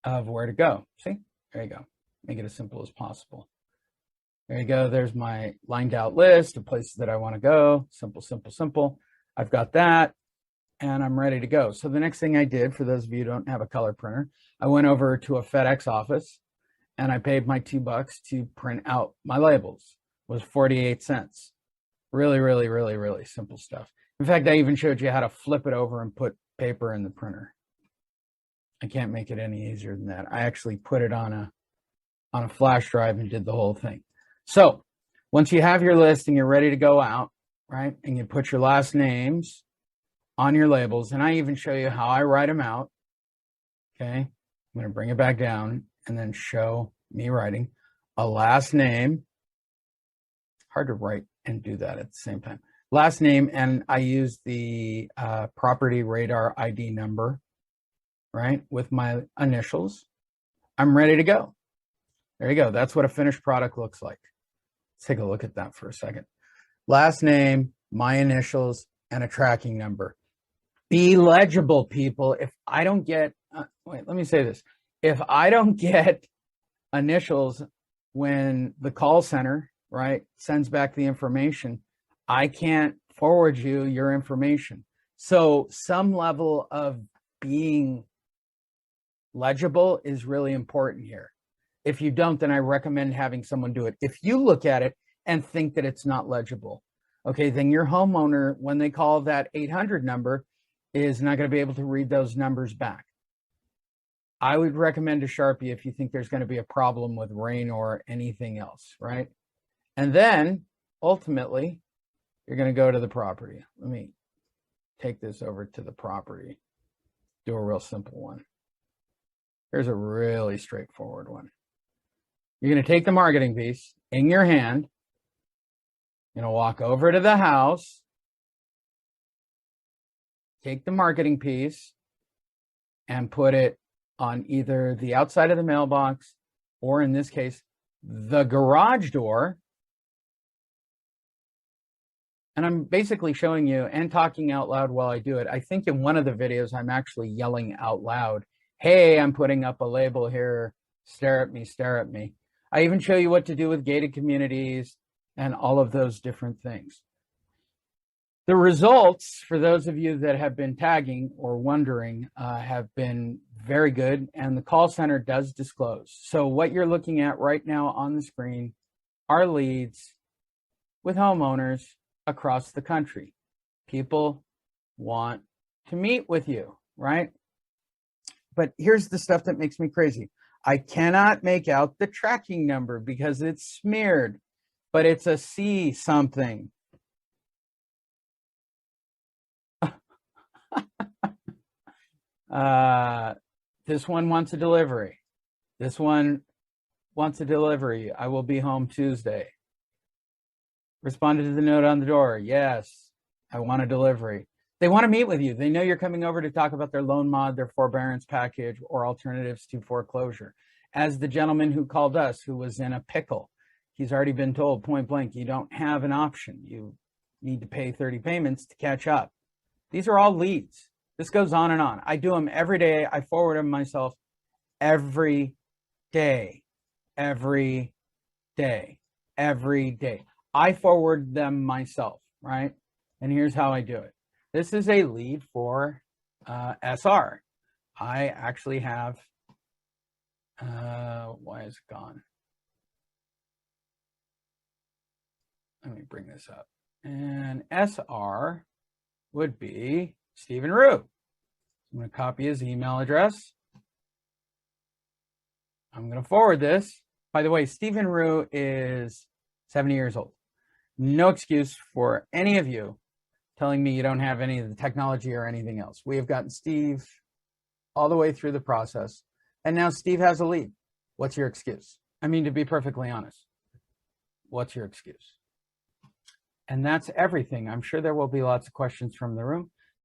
of where to go. See, there you go. Make it as simple as possible. There you go. There's my lined out list of places that I want to go. Simple, simple, simple. I've got that, and I'm ready to go. So the next thing I did, for those of you who don't have a color printer, I went over to a FedEx office, and I paid my $2 to print out my labels. It was 48 cents. Really, really, really, really simple stuff. In fact, I even showed you how to flip it over and put paper in the printer. I can't make it any easier than that. I actually put it on a flash drive and did the whole thing. So once you have your list and you're ready to go out, right, and you put your last names on your labels, and I even show you how I write them out. Okay, I'm going to bring it back down and then show me writing a last name. Hard to write and do that at the same time. Last name, and I use the property radar ID number, right, with my initials. I'm ready to go. There you go. That's what a finished product looks like. Let's take a look at that for a second. Last name, my initials, and a tracking number. Be legible, people. If I don't get, wait, let me say this. If I don't get initials when the call center, right, sends back the information, I can't forward you your information. So some level of being legible is really important here. If you don't, then I recommend having someone do it. If you look at it and think that it's not legible, okay, then your homeowner, when they call that 800 number, is not going to be able to read those numbers back. I would recommend a Sharpie if you think there's going to be a problem with rain or anything else, right? And then ultimately, you're going to go to the property. Let me take this over to the property. Do a real simple one. Here's a really straightforward one. You're going to take the marketing piece in your hand. You're going to walk over to the house. Take the marketing piece and put it on either the outside of the mailbox, or in this case, the garage door. And I'm basically showing you and talking out loud while I do it. I think in one of the videos, I'm actually yelling out loud, hey, I'm putting up a label here. Stare at me, stare at me. I even show you what to do with gated communities and all of those different things. The results, for those of you that have been tagging or wondering, have been very good, and the call center does disclose. So what you're looking at right now on the screen are leads with homeowners across the country. People want to meet with you, right? But here's the stuff that makes me crazy. I cannot make out the tracking number because it's smeared, but it's a C something. This one wants a delivery. This one wants a delivery. I will be home Tuesday. Responded to the note on the door. Yes, I want a delivery. They want to meet with you. They know you're coming over to talk about their loan mod, their forbearance package, or alternatives to foreclosure. As the gentleman who called us, who was in a pickle, he's already been told point blank, you don't have an option. You need to pay 30 payments to catch up. These are all leads. This goes on and on. I do them every day. I forward them myself every day, every day, every day. I forward them myself, right? And here's how I do it. This is a lead for SR. I actually have, why is it gone? Let me bring this up. And SR would be Stephen Rue. I'm going to copy his email address. I'm going to forward this. By the way, Stephen Rue is 70 years old. No excuse for any of you telling me you don't have any of the technology or anything else. We have gotten Steve all the way through the process, and now Steve has a lead. What's your excuse? I mean, to be perfectly honest, what's your excuse? And that's everything. I'm sure there will be lots of questions from the room.